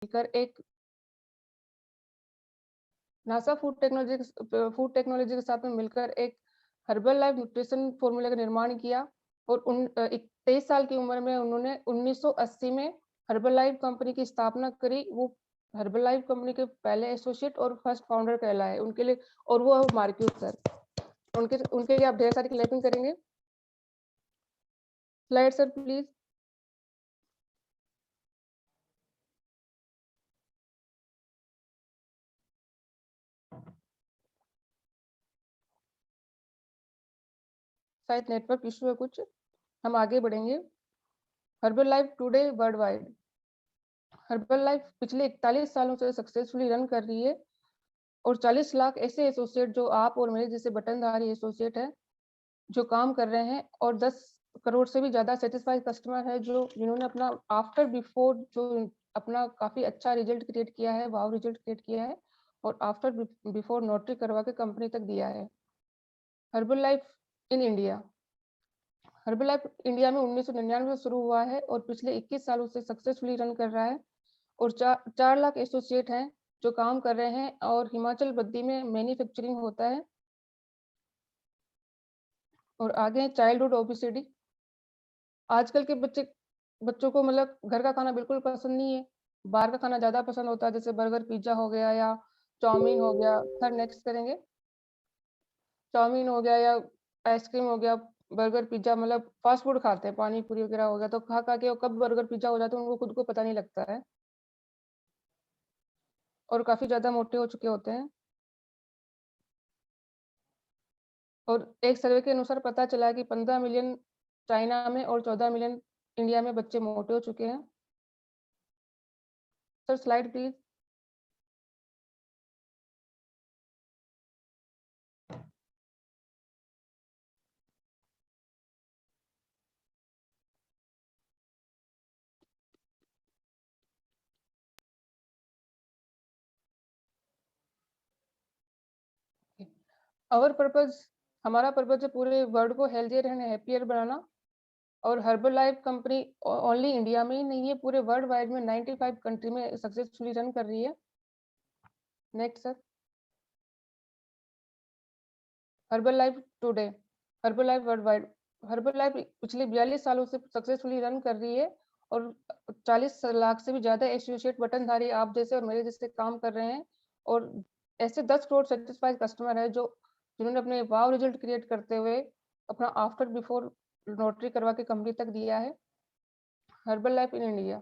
मिलकर एक NASA food technology के साथ में मिलकर एक हर्बल लाइफ न्यूट्रिशन फॉर्मूला का निर्माण किया और 23 साल की उम्र में उन्होंने 1980 में हर्बल लाइफ कंपनी की स्थापना करी। वो हर्बल लाइफ कंपनी के पहले एसोसिएट और फर्स्ट फाउंडर कहलाए उनके लिए, और वो मार्क्यूस सर। उनके लिए आप ढेर सारी क्लैपिंग करेंगे। Slide sir please. शायद नेटवर्क इशू है कुछ, हम आगे बढ़ेंगे। Herbal life today world wide. Herbal life पिछले 41 सालों से सक्सेसफुली रन कर रही है और 40 लाख ऐसे एसोसिएट जो आप और मेरे जैसे बटनधारी एसोसिएट है जो काम कर रहे हैं, और 10 करोड़ से भी ज्यादा सेटिस्फाइड कस्टमर है जो जिन्होंने अपना आफ्टर बिफोर जो अपना काफी अच्छा रिजल्ट क्रिएट किया है, वाव रिजल्ट क्रिएट किया है और आफ्टर बिफोर नोटरी करवा के कंपनी तक दिया है। Herbal life in India. Herbal life India में 1999 से शुरू हुआ है और पिछले 21 सालों से सक्सेसफुली रन कर रहा है और 4 लाख एसोसिएट हैं जो काम कर रहे हैं और हिमाचल बद्दी में मैन्युफैक्चरिंग होता है। और आगे चाइल्डहुड ओबेसिटी। आजकल के बच्चों को मतलब घर का खाना बिल्कुल पसंद नहीं है, बाहर का खाना ज्यादा पसंद होता है, जैसे बर्गर पिज्जा हो गया या चाउमीन हो गया। सर नेक्स्ट करेंगे। चाउमीन हो गया या आइसक्रीम हो गया, बर्गर पिज्जा, मतलब फास्ट फूड खाते हैं, पानी पूरी वगैरह हो गया, तो खा खा के वो कब बर्गर पिज्जा हो जाता है उनको खुद को पता नहीं लगता है और काफी ज्यादा मोटे हो चुके होते हैं। और एक सर्वे के अनुसार पता चला कि 15 मिलियन चाइना में और 14 मिलियन इंडिया में बच्चे मोटे हो चुके हैं। Sir slide please. Our purpose, हमारा पर्पज है पूरे वर्ल्ड को हेल्थियर एंड हैप्पियर बनाना। और Herbalife company only India में ही नहीं है, पूरे वर्ल्ड वाइड में 95 कंट्री में सक्सेसफुली रन कर रही है। Next sir. Herbal life today. Herbal life world wide. Herbal life पिछले 42 सालों से सक्सेसफुली रन कर रही है और 40 लाख से भी ज्यादा एसोसिएट बटनधारी आप जैसे और मेरे जैसे काम कर रहे हैं और ऐसे 10 करोड़ सेटिस्फाइड कस्टमर है जो जिन्होंने अपने वाव रिजल्ट क्रिएट करते हुए अपना आफ्टर बिफोर नोटरी करवा के कंपनी तक दिया है। Herbal life in India.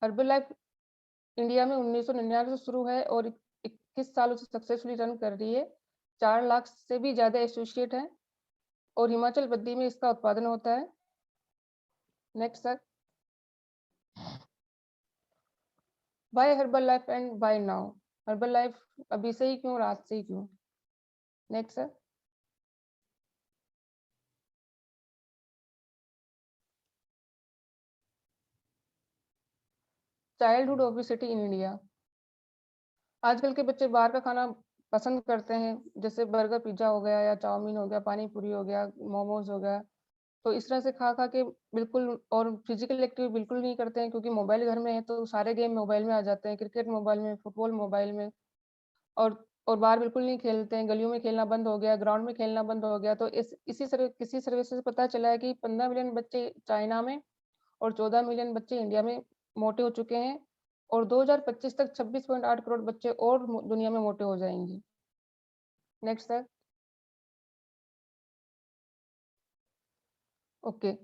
Herbal life India में 1999 से शुरू है और 21 सालों से सक्सेसफुली रन कर रही है। 4 लाख से भी ज्यादा एसोसिएट हैं और हिमाचल बद्दी में इसका उत्पादन होता है। Next sir. Buy Herbalife and buy now. Herbalife अभी से ही क्यों और आज से ही क्यों। Next sir. Childhood obesity in India. आजकल के बच्चे बाहर का खाना पसंद करते हैं, जैसे बर्गर पिज्जा हो गया या चाउमीन हो गया, पानी पूरी हो गया, मोमोज हो गया। तो इस तरह से खा खा के बिल्कुल, और फिजिकल एक्टिविटी बिल्कुल नहीं करते हैं क्योंकि मोबाइल घर में है तो सारे गेम मोबाइल में आ जाते हैं, क्रिकेट मोबाइल में, फुटबॉल मोबाइल में। और बाहर बिल्कुल नहीं खेलते हैं, गलियों में खेलना बंद हो गया, ग्राउंड में खेलना बंद हो गया। तो किसी सर्वे से पता चला है कि 15 मिलियन बच्चे चाइना में और 14 मिलियन बच्चे इंडिया में मोटे हो चुके हैं और 2025 तक 26.8 करोड़ बच्चे और दुनिया में मोटे हो जाएंगे। Next sir. ओके।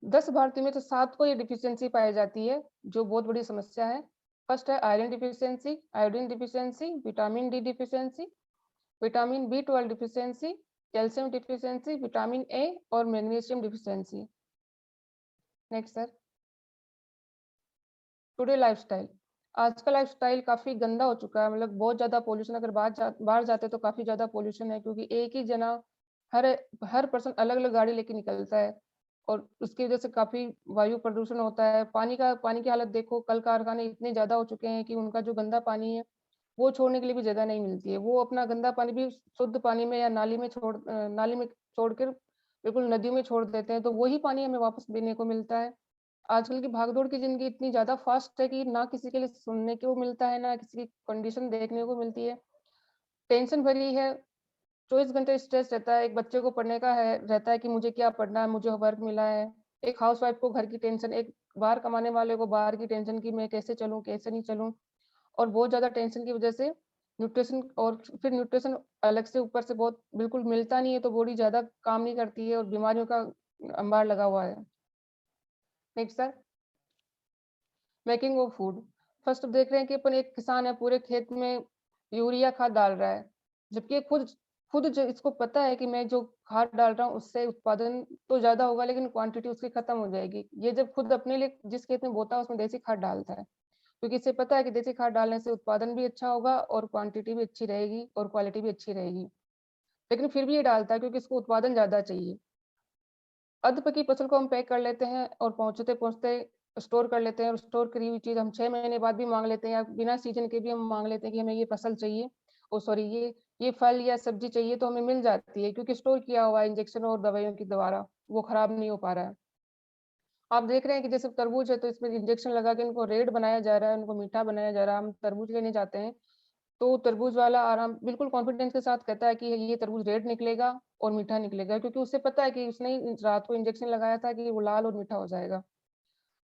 10 भारतीयों में तो 7 को ये डिफिशियंसी पाई जाती है जो बहुत बड़ी समस्या है। फर्स्ट है iron deficiency, iodine deficiency, vitamin D deficiency, vitamin B12 deficiency, calcium deficiency, vitamin A और magnesium deficiency. Next sir. Today lifestyle. आज का लाइफस्टाइल काफी गंदा हो चुका है, मतलब बहुत ज्यादा पोल्यूशन, अगर बाहर जाते तो काफी ज्यादा पोल्यूशन है क्योंकि एक ही जना हर हर पर्सन अलग अलग गाड़ी लेके निकलता है और उसकी वजह से काफी वायु प्रदूषण होता है। पानी की हालत देखो, कल कारखाने इतने ज्यादा हो चुके हैं कि उनका जो गंदा पानी है वो छोड़ने के लिए भी जगह नहीं मिलती है। वो अपना गंदा पानी भी शुद्ध पानी में या नाली में छोड़कर बिल्कुल नदियों में छोड़ देते हैं, तो वही पानी हमें वापस पीने को मिलता है। आजकल की भागदौड़ की जिंदगी इतनी ज्यादा फास्ट है कि ना किसी के लिए सुनने को मिलता है, ना किसी की कंडीशन देखने को मिलती है। टेंशन भरी है, 24 घंटे स्ट्रेस रहता है। एक बच्चे को पढ़ने का है, रहता है कि मुझे क्या पढ़ना है, मुझे वर्क मिला है। एक हाउसवाइफ को घर की टेंशन, एक बाहर कमाने वाले को बाहर की टेंशन कि मैं कैसे चलूं, कैसे नहीं चलूं। और बहुत ज्यादा टेंशन की वजह से न्यूट्रिशन, और फिर न्यूट्रिशन अलग से ऊपर से बहुत बिल्कुल मिलता नहीं है, तो बॉडी ज्यादा काम नहीं करती है और बीमारियों का अंबार लगा हुआ है। Next sir, making of food. First देख रहे हैं कि अपन एक किसान है, पूरे खेत में यूरिया खाद डाल रहा है, जबकि खुद खुद जो इसको पता है कि मैं जो खाद डाल रहा हूँ उससे उत्पादन तो ज्यादा होगा, लेकिन क्वांटिटी उसकी खत्म हो जाएगी। ये जब खुद अपने लिए जिस खेत में बोता है उसमें देसी खाद डालता है, क्योंकि इसे पता है कि देसी खाद डालने से उत्पादन भी अच्छा होगा और क्वांटिटी भी अच्छी रहेगी और क्वालिटी भी अच्छी रहेगी। लेकिन फिर भी ये डालता है क्योंकि इसको उत्पादन ज्यादा चाहिए। अध पकी फसल को हम पैक कर लेते हैं और पहुंचते पहुंचते स्टोर कर लेते हैं, और स्टोर करी हुई चीज हम 6 महीने बाद भी मांग लेते हैं, या बिना सीजन के भी हम मांग लेते हैं कि हमें ये फसल चाहिए, ओ सॉरी ये फल या सब्जी चाहिए, तो हमें मिल जाती है क्योंकि स्टोर किया हुआ है इंजेक्शन और दवाइयों के द्वारा, वो खराब नहीं हो पा रहा है। आप देख रहे हैं कि जैसे तरबूज है तो इसमें इंजेक्शन लगा के इनको रेड बनाया जा रहा है, उनको मीठा बनाया जा रहा है। हम तरबूज लेने जाते हैं तो तरबूज वाला आराम बिल्कुल कॉन्फिडेंस के साथ कहता है कि ये तरबूज रेड निकलेगा और मीठा निकलेगा, क्योंकि उसे पता है कि उसने रात को इंजेक्शन लगाया था कि वो लाल और मीठा हो जाएगा।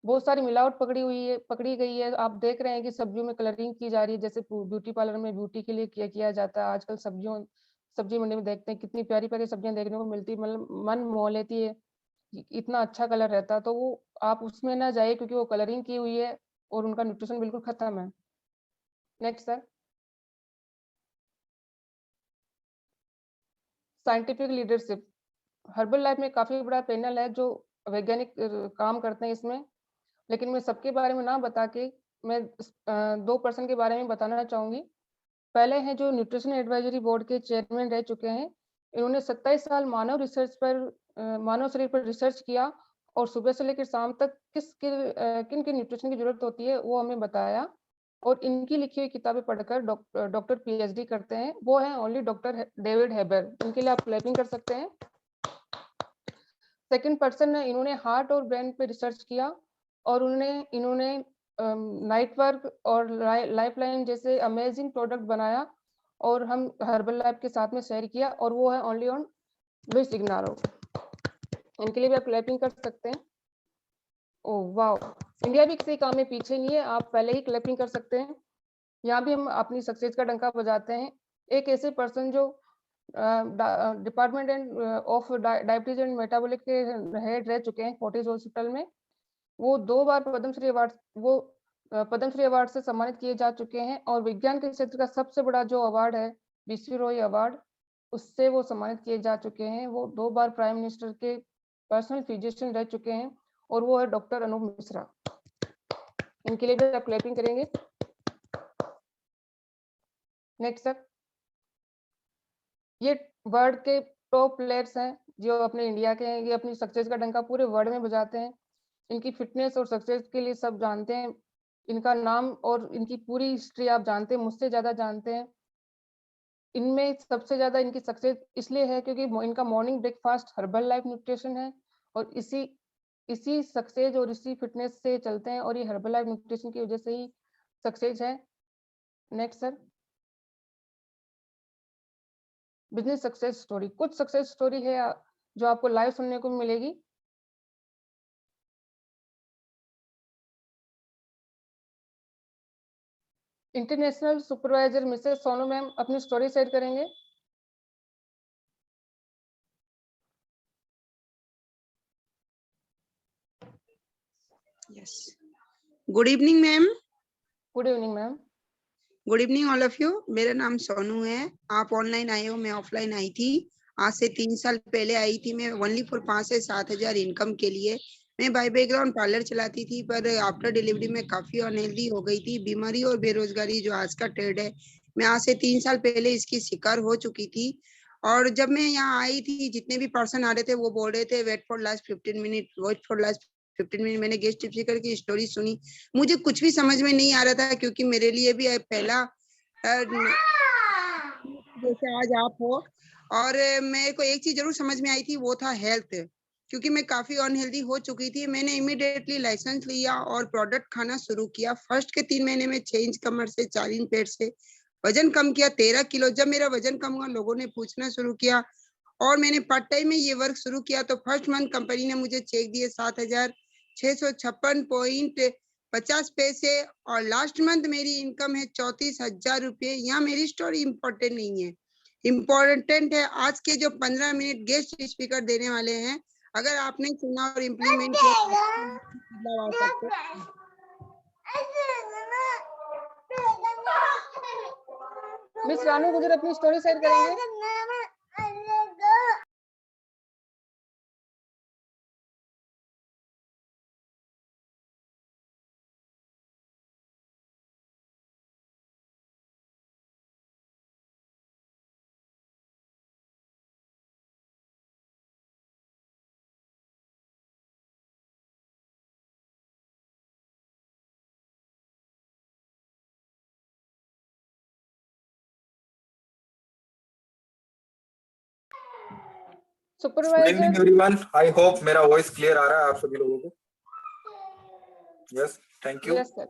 बहुत सारी मिलावट पकड़ी गई है। आप देख रहे हैं कि सब्जियों में कलरिंग की जा रही है, जैसे ब्यूटी पार्लर में ब्यूटी के लिए किया जाता है। आजकल सब्जी मंडी में देखते हैं कितनी प्यारी प्यारी सब्जियां देखने को मिलती है, मतलब मन मोह लेती है। इतना अच्छा कलर रहता है, तो वो आप उसमें ना जाइए क्योंकि वो कलरिंग की हुई है और उनका न्यूट्रिशन बिल्कुल खत्म है। Next sir, scientific leadership. Herbal life में काफी बड़ा पैनल है जो वैज्ञानिक काम करते हैं इसमें, लेकिन मैं सबके बारे में ना बता के मैं 2 पर्सन के बारे में बताना चाहूंगी। पहले हैं जो न्यूट्रिशन एडवाइजरी बोर्ड के चेयरमैन रह चुके हैं। इन्होंने 27 साल मानव शरीर पर रिसर्च किया और सुबह से लेकर शाम तक किन किन न्यूट्रिशन की जरूरत होती है वो हमें बताया। और इनकी लिखी हुई किताबें पढ़कर डॉक्टर पीएचडी करते हैं, वो है ओनली डॉक्टर डेविड हेबर। इनके लिए आप क्लैपिंग कर सकते हैं। सेकंड पर्सन है, इन्होंने हार्ट और ब्रेन पे रिसर्च किया और इन्होंने नाइट वर्क और लाइफ लाइन जैसे अमेजिंग प्रोडक्ट बनाया और हम हर्बल लाइफ के साथ में शेयर किया, और वो है ओनली ऑन लुइस इग्नारो। इनके लिए भी आप क्लैपिंग कर सकते हैं। ओह वाओ, इंडिया भी किसी काम में पीछे नहीं है, आप पहले ही क्लैपिंग कर सकते हैं। यहाँ भी हम अपनी सक्सेस का डंका बजाते हैं। एक ऐसे पर्सन जो department end of diabetes and metabolic के हेड रह चुके हैं फोर्टिस हॉस्पिटल में। वो 2 बार पद्मश्री अवार्ड से सम्मानित किए जा चुके हैं, और विज्ञान के क्षेत्र का सबसे बड़ा जो अवार्ड है बीसी रॉय अवार्ड, उससे वो सम्मानित किए जा चुके हैं। वो 2 बार प्राइम मिनिस्टर के पर्सनल फिजिशियन रह चुके हैं, और वो है डॉक्टर अनूप मिश्रा। इनके लिए भी आप क्लैपिंग करेंगे। नेक्स्ट सर, ये वर्ल्ड के टॉप प्लेयर्स हैं जो अपने इंडिया के हैं। ये अपनी सक्सेस का डंका पूरे वर्ल्ड में बजाते हैं। इनकी फिटनेस और सक्सेस के लिए सब जानते हैं। इनका नाम और इनकी पूरी हिस्ट्री आप जानते हैं, मुझसे ज्यादा जानते हैं। इनमें सबसे ज्यादा इनकी सक्सेस इसलिए है क्योंकि इनका morning breakfast herbal life nutrition है, और इसी सक्सेस और इसी फिटनेस से चलते हैं, और ये हर्बल लाइफ न्यूट्रिशन की वजह से ही सक्सेस है। Next sir, business success story. कुछ सक्सेस स्टोरी है जो आपको लाइव सुनने को मिलेगी। International supervisor Mrs Sonu ma'am अपनी स्टोरी शेयर करेंगे। Yes. Good evening, ma'am. Good evening ma'am. Good evening all of you. मेरा नाम सोनू है। आप ऑनलाइन आए हो, मैं ऑफलाइन आई थी। आज से 3 साल पहले आई थी मैं ओनली फॉर 5 से 7 हजार इनकम के लिए। मैं बाय बैकग्राउंड पार्लर चलाती थी, पर आफ्टर डिलीवरी में काफी अनहेल्दी हो गई थी। बीमारी और बेरोजगारी जो आज का ट्रेंड है, मैं आज से 3 साल पहले इसकी शिकार हो चुकी थी। और जब मैं यहाँ आई थी, जितने भी पर्सन आ रहे थे वो बोल रहे थे wait for last 15 minute, wait for last 15 minute. मैंने गेस्ट स्पीकर की स्टोरी सुनी, मुझे कुछ भी समझ में नहीं आ रहा था, क्योंकि मेरे लिए भी पहला जैसे आज आप हो। और मेरे को एक चीज जरूर समझ में आई थी, वो था हेल्थ। क्योंकि मैं काफी अनहेल्दी हो चुकी थी। मैंने इमीडिएटली लाइसेंस लिया और प्रोडक्ट खाना शुरू किया। फर्स्ट के 3 महीने में 6 इंच कमर से, 4 इंच पेट से वजन कम किया, 13 किलो। जब मेरा वजन कम हुआ, लोगों ने पूछना शुरू किया और मैंने पार्ट टाइम में ये वर्क शुरू किया। तो फर्स्ट मंथ कंपनी ने मुझे चेक दिए 7,656.50 और लास्ट मंथ मेरी इनकम है 34,000 रुपये। यहाँ मेरी स्टोरी इम्पोर्टेंट नहीं है, इम्पोर्टेंट है आज के जो 15 मिनट गेस्ट स्पीकर देने वाले हैं। अगर आपने सुना और इम्प्लीमेंट किया बदलाव आ सकते हैं। मिस रानू गुजर अपनी स्टोरी शेयर करेंगे। Good supervisor evening everyone, I hope मेरा वॉइस क्लियर आ रहा है आप सभी लोगों को। Yes, thank you. Yes sir.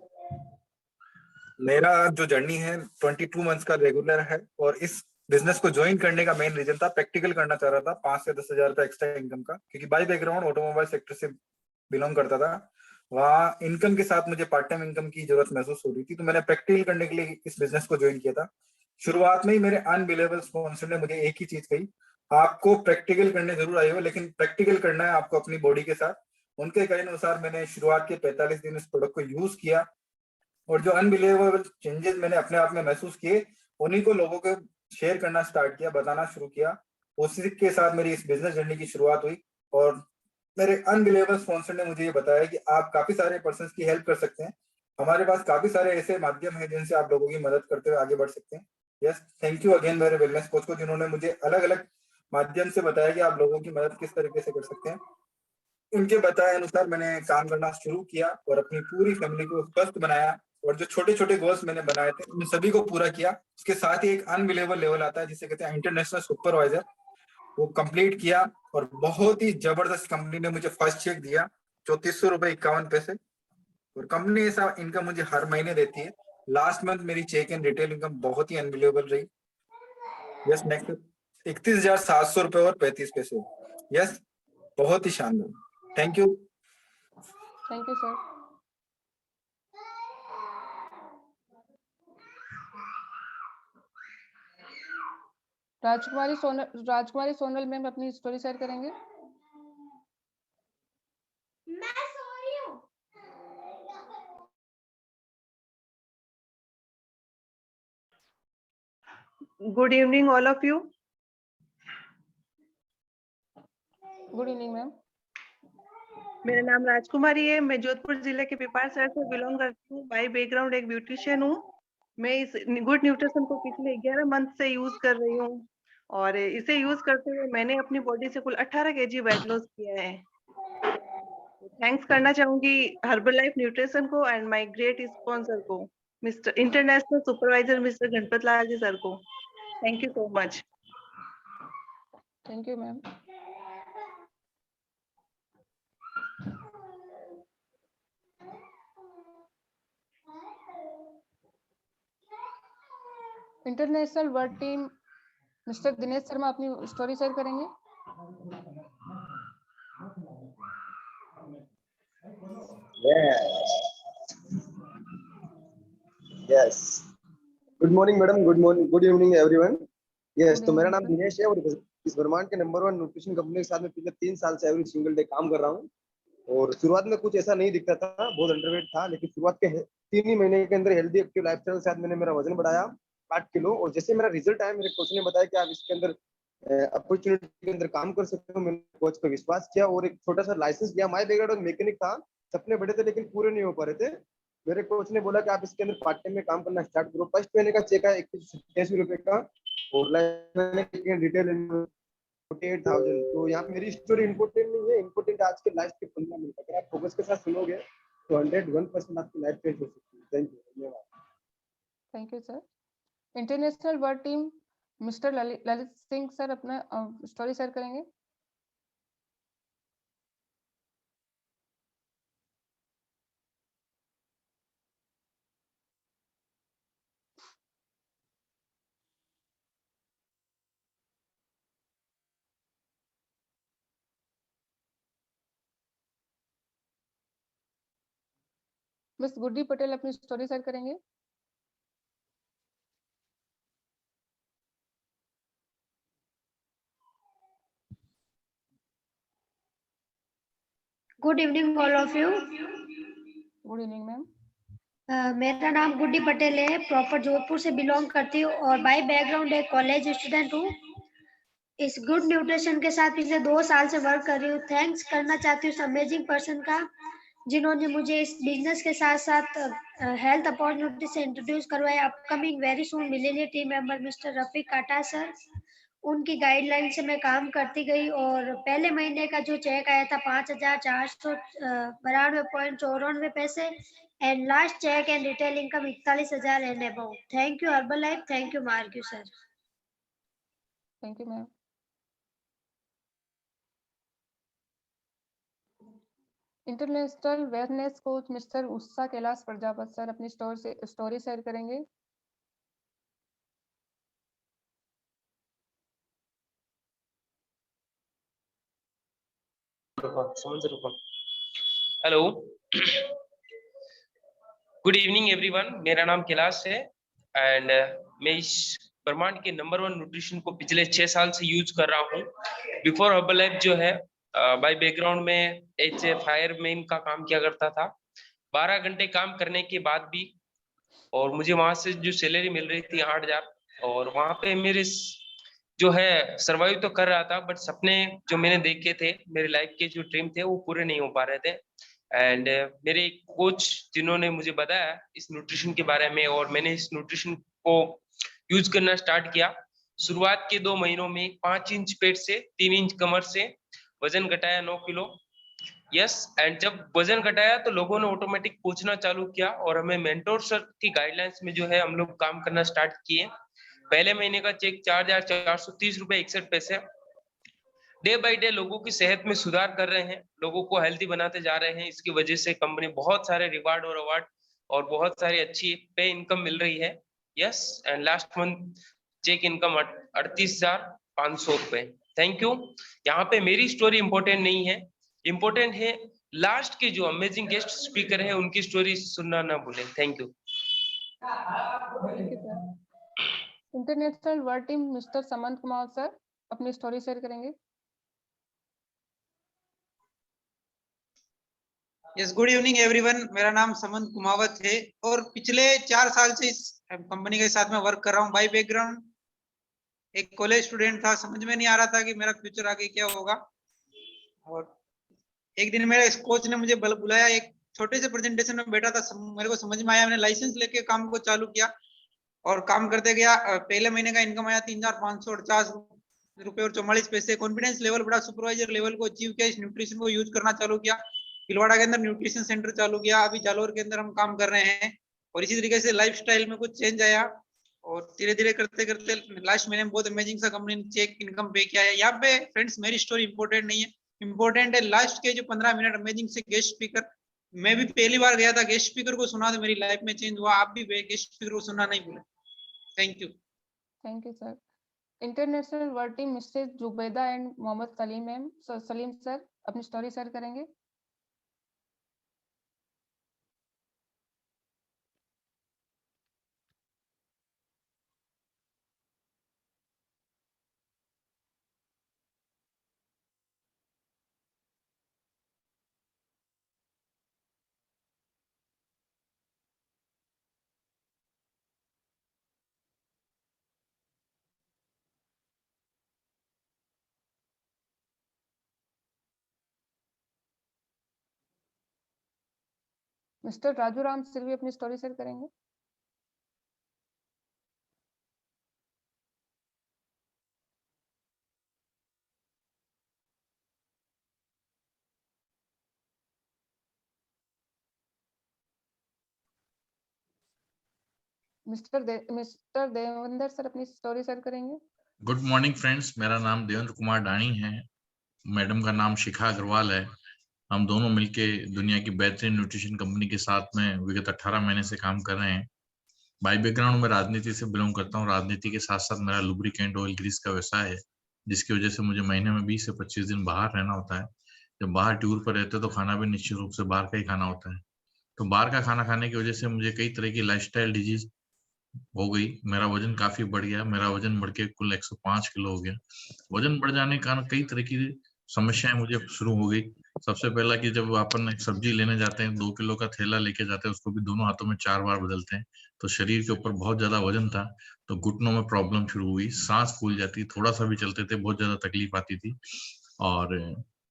मेरा जो जर्नी है 22 मंथ्स का रेगुलर है और इस बिजनेस को ज्वाइन करने का मेन रीजन था, प्रैक्टिकल करना चाह रहा था 5 से 10 हजार रुपए एक्स्ट्रा इनकम का, क्योंकि बाय बैकग्राउंड ऑटोमोबाइल सेक्टर से बिलोंग करता था। वहाँ इनकम के साथ मुझे पार्ट टाइम इनकम की जरूरत महसूस हो रही थी, तो मैंने प्रैक्टिकल करने के लिए इस बिजनेस को ज्वाइन किया था। शुरुआत में ही मेरे अनबिलीवेबल स्पॉन्सर ने मुझे एक ही चीज कही, आपको प्रैक्टिकल करने जरूर आए हो लेकिन प्रैक्टिकल करना है आपको अपनी बॉडी के साथ। उनके कहे अनुसार मैंने शुरुआत के 45 दिन इस प्रोडक्ट को यूज किया और जो अनबिलीवेबल चेंजेस मैंने अपने आप में महसूस किए उन्हीं को लोगों को शेयर करना स्टार्ट किया, बताना शुरू किया। उसी के साथ मेरी इस बिजनेस जर्नी की शुरुआत हुई और मेरे अनबिलीवेबल स्पॉन्सर ने मुझे ये बताया कि आप काफी सारे पर्सन्स की हेल्प कर सकते हैं, हमारे पास काफी सारे ऐसे माध्यम हैं जिनसे आप लोगों की मदद करते हुए आगे बढ़ सकते हैं। यस, थैंक यू अगेन मेरे वेलनेस कोच को, जिन्होंने मुझे अलग अलग माध्यम से बताया कि आप लोगों की मदद किस तरीके से कर सकते हैं। उनके बताए अनुसार मैंने काम करना शुरू किया और अपनी पूरी फैमिली को स्वस्थ बनाया और जो छोटे छोटे गोल्स मैंने बनाए थे उन सभी को पूरा किया। उसके साथ ही एक अनबिलीवेबल लेवल आता है जिसे कहते हैं इंटरनेशनल सुपरवाइजर, वो कंप्लीट किया और बहुत ही जबरदस्त कंपनी ने मुझे फर्स्ट चेक दिया 3451 और कंपनी ऐसा इनकम मुझे हर महीने देती है। लास्ट मंथ मेरी चेक एंड रिटेल इनकम बहुत ही अनबिलीवेबल रही। यस, नेक्स्ट 31,700 और 35 पैसे। यस, बहुत ही शानदार। Thank you. Thank you sir. Rajkumari Sonal ma'am अपनी स्टोरी शेयर करेंगे। Good evening all of you. Good evening ma'am. मेरा नाम राजकुमारी है, मैं जोधपुर जिले के पिपार शहर से बिलोंग करती हूँ। बाय बैकग्राउंड एक ब्यूटिशियन हूँ। मैं इस गुड न्यूट्रिशन को पिछले 11 मंथ से यूज कर रही हूँ और इसे यूज करते हुए मैंने अपनी बॉडी से कुल 18 केजी वेट लॉस किया है। थैंक्स करना चाहूंगी हर्बल लाइफ न्यूट्रिशन को एंड माय ग्रेट स्पॉन्सर को, mister international supervisor mister Ganpat Lal ji sir को। Thank you so much. Thank you ma'am. International world team mister Dinesh Sharma अपनी स्टोरी शेयर करेंगे। Yes. Good morning, madam. Good morning. Good evening, everyone. Yes. Good तो मेरा evening, नाम sir. Dinesh है और इस ब्रह्मांड के नंबर 1 न्यूट्रिशन कंपनी के साथ में पिछले 3 साल से एवरी सिंगल डे काम कर रहा हूँ। और शुरुआत में कुछ ऐसा नहीं दिखता था, बहुत अंडरवेट था, लेकिन शुरुआत के 3 ही महीने के अंदर हेल्दी एक्टिव लाइफस्टाइल के साथ मैंने मेरा वजन बढ़ाया 8 किलो। और जैसे मेरा रिजल्ट आया, मेरे कोच ने बताया कि आप इसके अंदर अपॉर्चुनिटी के अंदर काम कर सकते हो। मैंने कोच पर विश्वास किया और एक छोटा सा लाइसेंस लिया। माय बैकग्राउंड मैकेनिक था, सपने बड़े थे लेकिन पूरे नहीं हो पा रहे थे। मेरे कोच ने बोला कि आप इसके अंदर पार्ट टाइम में काम करना स्टार्ट करो। फर्स्ट महीने का चेक है 81 रुपए का और रिटेल 48,000। तो यहाँ पे मेरी स्टोरी इंपोर्टेंट नहीं है, इंपोर्टेंट आज के लाइफ के 15 मिनट। अगर आप फोकस के साथ सुनोगे तो 101% आपकी लाइफ चेंज हो सकती है। थैंक यू, धन्यवाद। Thank you sir. International world team mister Lalit Singh sir अपना स्टोरी शेयर करेंगे। मिस गुड्डी पटेल अपनी स्टोरी शेयर करेंगे। Good evening all of you. Good evening ma'am. मेरा नाम गुड्डी पटेल है, प्रॉपर जोधपुर से बिलोंग करती हूँ और बाय बैकग्राउंड एक कॉलेज स्टूडेंट हूँ। इस गुड न्यूट्रिशन के साथ पिछले 2 साल से वर्क कर रही हूँ। थैंक्स करना चाहती हूँ अमेजिंग पर्सन का, जिन्होंने मुझे इस बिजनेस के साथ साथ हेल्थ अपॉर्चुनिटी से इंट्रोड्यूस करवाया। अपकमिंग वेरी सून Millionaire team member mister Rafiq Kata sir, उनकी गाइडलाइन से मैं काम करती गई और पहले महीने का जो चेक आया था 5,492.94 पैसे and last check and retail income 41,000 and above. Thank you Herbalife, thank you मार्क्यू sir. Thank you ma'am. International wellness coach mister Usha Kailash Prajapat sir अपनी स्टोरी शेयर करेंगे। Hello, good evening everyone. मेरा नाम कैलाश है एंड मैं इस ब्रह्मांड के नंबर 1 न्यूट्रिशन को पिछले 6 साल से यूज कर रहा हूँ। बिफोर हर्बल लाइफ जो है बाय बैकग्राउंड में एज ए फायरमैन का काम किया करता था। 12 घंटे काम करने के बाद भी और मुझे वहां से जो सैलरी मिल रही थी 8,000 और वहां पे मेरे जो है सर्वाइव तो कर रहा था, बट सपने जो मैंने देखे थे, मेरे लाइफ के जो ड्रीम थे वो पूरे नहीं हो पा रहे थे। एंड मेरे कोच जिन्होंने मुझे बताया इस न्यूट्रिशन के बारे में और मैंने इस न्यूट्रिशन को यूज करना स्टार्ट किया। शुरुआत के 2 महीनों में 5 इंच पेट से 3 इंच कमर से वजन घटाया 9 किलो। यस, एंड जब वजन घटाया तो लोगों ने ऑटोमेटिक पूछना चालू किया और हमें मेंटोर सर की गाइडलाइंस में जो है हम लोग काम करना स्टार्ट किए। पहले महीने का चेक 4,430 रुपए 61 पैसे। डे बाय डे लोगों की सेहत में सुधार कर रहे हैं, लोगों को हेल्थी बनाते जा रहे हैं। इसकी वजह से कंपनी बहुत सारे रिवार्ड और अवार्ड और बहुत सारी अच्छी पे इनकम मिल रही है। Yes, and last month check income 38,500 रुपए। Thank you. यहाँ पे मेरी स्टोरी इंपॉर्टेंट नहीं है, इंपॉर्टेंट है लास्ट के जो अमेजिंग गेस्ट स्पीकर है उनकी स्टोरी सुनना ना भूलें। Thank you. Thank you sir. International world team mister Samant Kumar sir अपनी स्टोरी शेयर करेंगे। Yes, good evening everyone. मेरा नाम समंत कुमावत है और पिछले 4 साल से इस कंपनी के साथ में वर्क कर रहा हूँ। बाय बैकग्राउंड एक कॉलेज स्टूडेंट था, समझ में नहीं आ रहा था कि मेरा फ्यूचर आगे क्या होगा। और एक दिन मेरे इस कोच ने मुझे बुलाया, एक छोटे से प्रेजेंटेशन में बैठा था, मेरे को समझ में आया। मैंने लाइसेंस लेके काम को चालू किया और काम करते गया। पहले महीने का इनकम आया 3,548 रुपए और 44 पैसे। कॉन्फिडेंस लेवल बढ़ा, सुपरवाइजर लेवल को अचीव किया। इस न्यूट्रिशन को यूज करना चालू किया। भीलवाड़ा के अंदर न्यूट्रिशन सेंटर चालू किया, अभी जालोर के अंदर हम काम कर रहे हैं। और इसी तरीके से लाइफस्टाइल में कुछ चेंज आया और धीरे धीरे करते करते लास्ट महीने में बहुत अमेजिंग सा कंपनी ने चेक इनकम पे किया है। यहाँ पे फ्रेंड्स मेरी स्टोरी इंपॉर्टेंट नहीं है, इंपॉर्टेंट है लास्ट के जो 15 मिनट अमेजिंग से गेस्ट स्पीकर। मैं भी पहली बार गया था, गेस्ट स्पीकर को सुना तो मेरी लाइफ में चेंज हुआ। आप भी गेस्ट स्पीकर को सुनना नहीं भूलें। Thank you. Thank you sir. International world team mister Zubaida and Mohammad Salim sir अपनी स्टोरी शेयर करेंगे। मिस्टर राजू राम सिर्वी अपनी स्टोरी शेयर करेंगे। मिस्टर देवेंद्र सर अपनी स्टोरी शेयर करेंगे। गुड मॉर्निंग फ्रेंड्स, मेरा नाम देवेंद्र कुमार डाणी है, मैडम का नाम शिखा अग्रवाल है। हम दोनों मिलके दुनिया की बेहतरीन न्यूट्रिशन कंपनी के साथ में विगत 18 महीने से काम कर रहे हैं। बाय बैकग्राउंड में राजनीति से बिलोंग करता हूँ। राजनीति के साथ साथ मेरा लुब्रिकेंट ऑयल ग्रीस का व्यवसाय है, जिसकी वजह से मुझे महीने में 20 से 25 दिन बाहर रहना होता है। जब बाहर टूर पर रहते हैं तो खाना भी निश्चित रूप से बाहर का ही खाना होता है। तो बाहर का खाना खाने की वजह से मुझे कई तरह की लाइफस्टाइल डिजीज हो गई। मेरा वजन काफी बढ़ गया, मेरा वजन बढ़ के कुल 105 किलो हो गया। वजन बढ़ जाने के कारण कई तरह की समस्याएं मुझे शुरू हो गई। सबसे पहला कि जब अपन एक सब्जी लेने जाते हैं, 2 किलो का थैला लेके जाते हैं, उसको भी दोनों हाथों में 4 बार बदलते हैं, तो शरीर के ऊपर बहुत ज्यादा वजन था, तो घुटनों में प्रॉब्लम शुरू हुई, सांस फूल जाती, थोड़ा सा भी चलते थे बहुत ज्यादा तकलीफ आती थी। और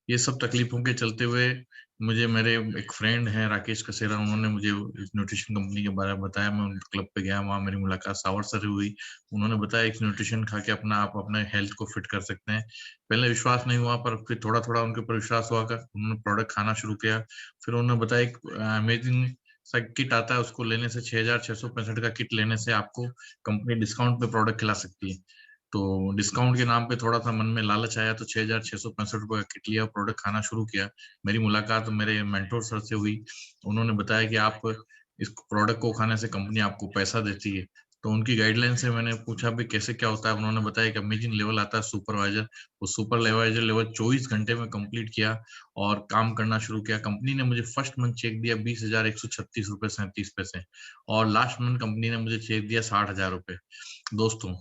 ये सब तकलीफों के चलते हुए मुझे मेरे एक फ्रेंड है राकेश कसेरा, उन्होंने मुझे इस न्यूट्रिशन कंपनी के बारे में बताया। मैं उन क्लब पे गया, वहाँ मेरी मुलाकात सावर सर से हुई। उन्होंने बताया एक न्यूट्रिशन खा के आप अपने हेल्थ को फिट कर सकते हैं। पहले विश्वास नहीं हुआ, पर फिर थोड़ा थोड़ा उनके ऊपर विश्वास हुआ कर उन्होंने प्रोडक्ट खाना शुरू किया। फिर उन्होंने बताया एक अमेजिंग सा किट आता है, उसको लेने से 6665 का किट लेने से आपको कंपनी डिस्काउंट पे प्रोडक्ट खिला सकती है। तो डिस्काउंट के नाम पे थोड़ा सा मन में लालच आया, तो 6665 रुपए का किट लिया, प्रोडक्ट खाना शुरू किया। मेरी मुलाकात मेरे मेंटोर सर से हुई। उन्होंने बताया कि आप इस प्रोडक्ट को खाने से कंपनी आपको पैसा देती है। तो उनकी गाइडलाइन से मैंने पूछा भी कैसे क्या होता है। उन्होंने बताया कि अमेजिंग लेवल आता है सुपरवाइजर, वो सुपरवाइजर लेवल 24 घंटे में कंप्लीट किया और काम करना शुरू किया। कंपनी ने मुझे फर्स्ट मंथ चेक दिया 20,136 रुपए 37 पैसे, और लास्ट मंथ कंपनी ने मुझे चेक दिया 60,000 रुपए। दोस्तों,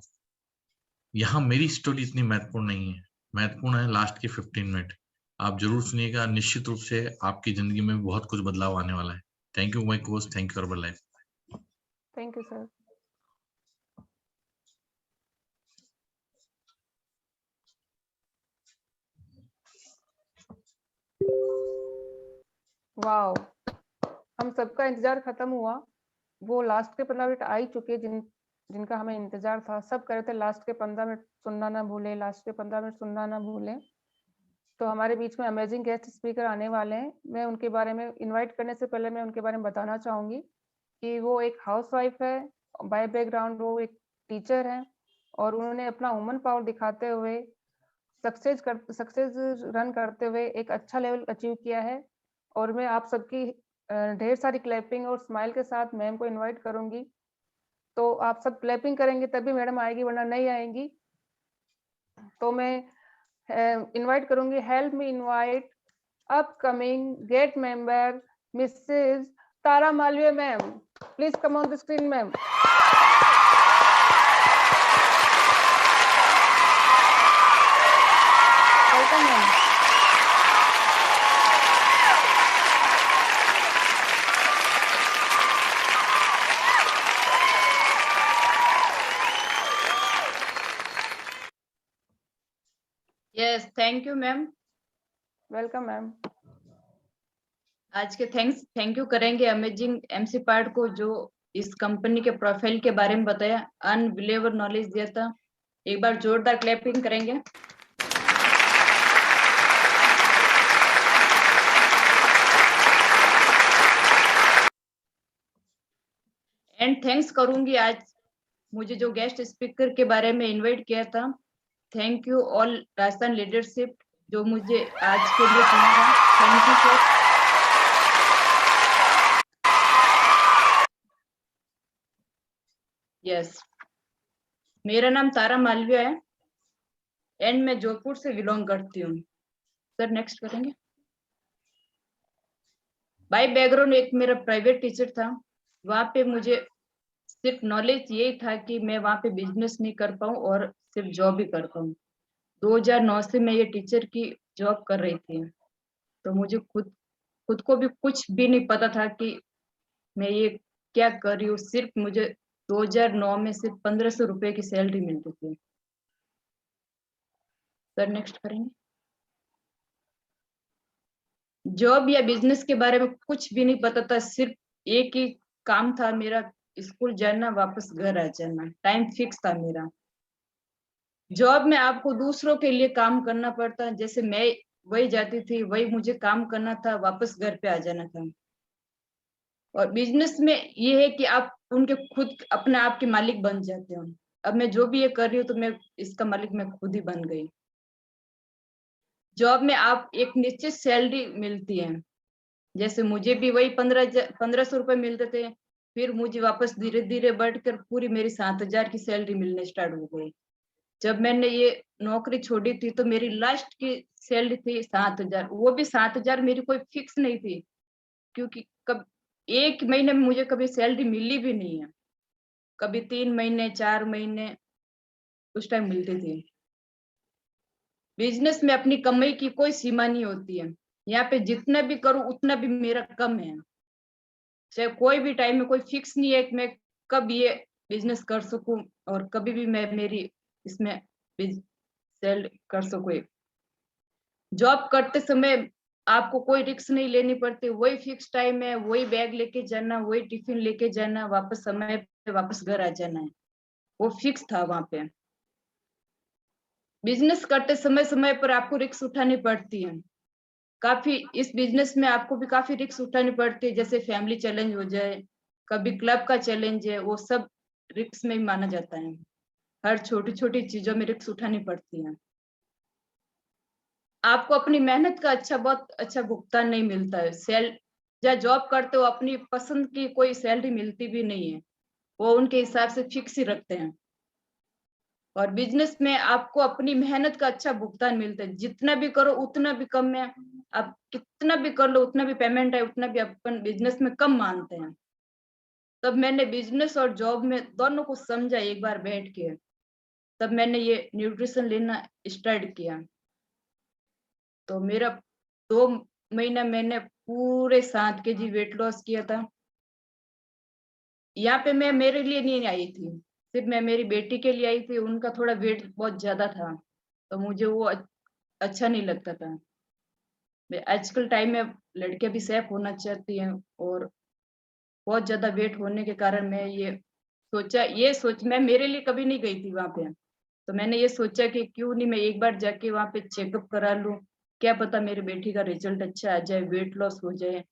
यहाँ मेरी स्टोरी इतनी महत्वपूर्ण नहीं है, महत्वपूर्ण है लास्ट के 15 मिनट। आप जरूर सुनिएगा, निश्चित रूप से आपकी जिंदगी में बहुत कुछ बदलाव आने वाला है। Thank you my coach, thank you Herbalife. Thank you sir. Wow, हम सबका इंतजार खत्म हुआ। वो लास्ट के 15 मिनट आ ही चुके जिनका हमें इंतजार था। सब कह रहे थे लास्ट के 15 मिनट सुनना ना भूलें, लास्ट के 15 मिनट सुनना ना भूलें। तो हमारे बीच में अमेजिंग गेस्ट स्पीकर आने वाले हैं। मैं उनके बारे में इनवाइट करने से पहले मैं उनके बारे में बताना चाहूंगी कि वो एक हाउसवाइफ है, बाय बैकग्राउंड वो एक टीचर है, और उन्होंने अपना वुमन पावर दिखाते हुए सक्सेस रन करते हुए एक अच्छा लेवल अचीव किया है। और मैं आप सबकी ढेर सारी क्लैपिंग और स्माइल के साथ मैम को इनवाइट करूंगी। तो आप सब क्लैपिंग करेंगे तभी मैडम आएगी, वरना नहीं आएंगी। तो मैं इनवाइट करूंगी, help me invite upcoming get member Mrs Tara Malviya ma'am. Please come on the screen ma'am. Welcome ma'am. Yes, thank you ma'am. Welcome ma'am. आज के थैंक यू करेंगे अमेजिंग एमसी पार्ट को, जो इस कंपनी के प्रोफाइल के बारे में बताया, अनबिलीवेबल नॉलेज दिया था। एक बार जोरदार क्लैपिंग करेंगे। एंड थैंक्स करूंगी आज मुझे जो गेस्ट स्पीकर के बारे में इनवाइट किया था। Thank you all Rajasthan leadership जो मुझे आज के लिए चुना था। Thank you sir. यस, मेरा नाम तारा मालवीय है एंड मैं जोधपुर से बिलोंग करती हूँ। सर नेक्स्ट करेंगे। बाय बैकग्राउंड एक मेरा प्राइवेट टीचर था। वहां पे मुझे सिर्फ नॉलेज यही था कि मैं वहां पे बिजनेस नहीं कर पाऊँ और सिर्फ जॉब ही कर पाऊँ। 2009 से मैं ये टीचर की जॉब कर रही थी, तो मुझे खुद को भी कुछ भी नहीं पता था कि मैं ये क्या कर रही हूँ। सिर्फ मुझे 2009 में सिर्फ 1500 रुपए की सैलरी मिलती थी। सर नेक्स्ट करेंगे। जॉब या बिजनेस के बारे में कुछ भी नहीं पता था। सिर्फ एक ही काम था मेरा, स्कूल जाना वापस घर आ जाना, टाइम फिक्स था मेरा। जॉब में आपको दूसरों के लिए काम करना पड़ता, जैसे मैं वही जाती थी, वही मुझे काम करना था, वापस घर पे आ जाना था। और बिजनेस में ये है कि आप उनके खुद अपने आप के मालिक बन जाते हो। अब मैं जो भी ये कर रही हूँ तो मैं इसका मालिक मैं खुद ही बन गई। जॉब में आप एक निश्चित सैलरी मिलती है, जैसे मुझे भी वही 1500 रुपए मिलते थे। फिर मुझे वापस धीरे धीरे बढ़कर पूरी मेरी 7000 की सैलरी मिलने स्टार्ट हो गई। जब मैंने ये नौकरी छोड़ी थी तो मेरी लास्ट की सैलरी थी 7000। वो भी 7000 मेरी कोई फिक्स नहीं थी, क्योंकि कब एक महीने में मुझे कभी सैलरी मिली भी नहीं है, कभी 3 महीने 4 महीने उस टाइम मिलती थी। बिजनेस में अपनी कमाई की कोई सीमा नहीं होती है, यहाँ पे जितना भी करूं उतना भी मेरा कम है, चाहे कोई भी टाइम में कोई फिक्स नहीं है कि मैं कब ये बिजनेस कर सकूं और कभी भी मैं मेरी इसमें सेल कर सकूं। जॉब करते समय आपको कोई रिस्क नहीं लेनी पड़ती, वही फिक्स टाइम है, वही बैग लेके जाना, वही टिफिन लेके जाना, वापस समय पे वापस घर आ जाना है, वो फिक्स था वहां पे। बिजनेस करते समय समय पर आपको रिस्क उठानी पड़ती है, काफी इस बिजनेस में आपको भी काफी रिस्क उठानी पड़ती है, जैसे फैमिली चैलेंज हो जाए, कभी क्लब का चैलेंज है, वो सब रिस्क में ही माना जाता है। हर छोटी छोटी चीजों में रिस्क उठानी पड़ती है। आपको अपनी मेहनत का बहुत अच्छा भुगतान नहीं मिलता है। या जॉब करते हो अपनी पसंद की कोई सैलरी मिलती भी नहीं है, वो उनके हिसाब से फिक्स ही रखते हैं। और बिजनेस में आपको अपनी मेहनत का अच्छा भुगतान मिलता है, जितना भी करो उतना भी कम है, आप कितना भी कर लो उतना भी पेमेंट है, उतना भी अपन बिजनेस में कम मानते हैं। तब मैंने बिजनेस और जॉब में दोनों को समझा एक बार बैठ के, तब मैंने ये न्यूट्रिशन लेना स्टार्ट किया। तो मेरा 2 महीना मैंने पूरे 7 kg वेट लॉस किया था। यहाँ पे मैं मेरे लिए नहीं आई थी, सिर्फ मैं मेरी बेटी के लिए आई थी, उनका थोड़ा वेट बहुत ज्यादा था, तो मुझे वो अच्छा नहीं लगता था। आजकल टाइम में लड़कियां भी सेफ होना चाहती हैं, और बहुत ज्यादा वेट होने के कारण मैं ये सोच मैं मेरे लिए कभी नहीं गई थी वहां पे, तो मैंने ये सोचा कि क्यों नहीं मैं एक बार जाके वहां पे चेकअप करा लूं, क्या पता मेरी बेटी का रिजल्ट अच्छा आ जाए, वेट लॉस हो जाए।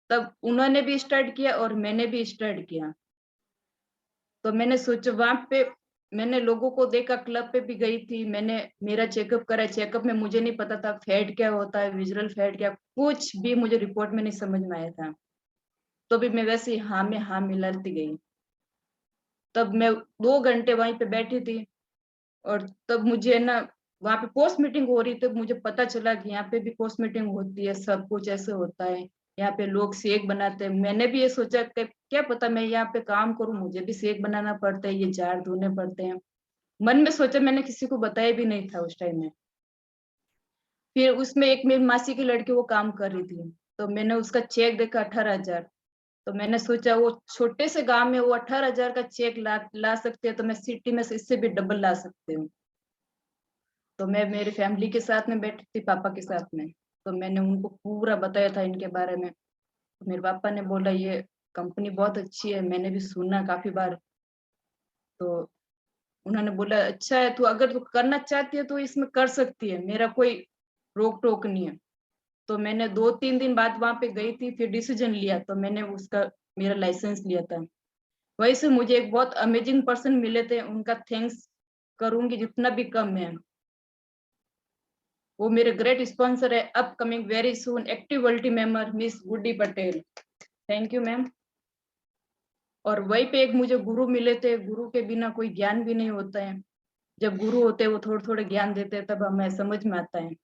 तब उन्होंने भी स्टार्ट किया और मैंने भी स्टार्ट किया। तो मैंने सोचा वहां पे मैंने लोगों को देखा, क्लब पे भी गई थी, मैंने मेरा चेकअप करा, चेकअप में मुझे नहीं पता था फैट क्या होता है, विजुअल फैट क्या, कुछ भी मुझे रिपोर्ट में नहीं समझ में आया था। तो भी मैं वैसे ही हाँ में हाँ मिलाती गई। तब मैं 2 घंटे वहीं पे बैठी थी, और तब मुझे ना वहां पे पोस्ट मीटिंग हो रही, तब मुझे पता चला कि यहाँ पे भी पोस्ट मीटिंग होती है, सब कुछ ऐसे होता है, यहाँ पे लोग शेक बनाते हैं। मैंने भी ये सोचा कि क्या पता मैं यहाँ पे काम करूं, मुझे भी शेक बनाना पड़ता है, ये जार धोने पड़ते हैं, मन में सोचा, मैंने किसी को बताया भी नहीं था उस टाइम में। फिर उसमें एक मेरी मासी की लड़की वो काम कर रही थी, तो मैंने उसका चेक देखा 18,000। तो मैंने सोचा वो छोटे से गांव में वो 18,000 का चेक ला सकते हैं, तो मैं सिटी में से इससे भी डबल ला सकती हूँ। तो मैं मेरी फैमिली के साथ में बैठी थी, पापा के साथ में, तो मैंने उनको पूरा बताया था इनके बारे में। तो मेरे पापा ने बोला ये कंपनी बहुत अच्छी है, मैंने भी सुना काफी बार। तो उन्होंने बोला अच्छा है, तू अगर तू करना चाहती है तो इसमें कर सकती है, मेरा कोई रोक टोक नहीं है। तो मैंने 2-3 दिन बाद वहां पे गई थी, फिर डिसीजन लिया, तो मैंने उसका मेरा लाइसेंस लिया था। वैसे मुझे एक बहुत अमेजिंग पर्सन मिले थे, उनका थैंक्स करूंगी जितना भी कम है। वो मेरे ग्रेट स्पॉन्सर है, अपकमिंग वेरी सून एक्टिव वर्ल्टी member miss Guddi Patel. Thank you ma'am. और वहीं पे एक मुझे गुरु मिले थे, गुरु के बिना कोई ज्ञान भी नहीं होता है, जब गुरु होते हैं वो थोड़े थोड़े ज्ञान देते हैं तब हमें समझ में आता है।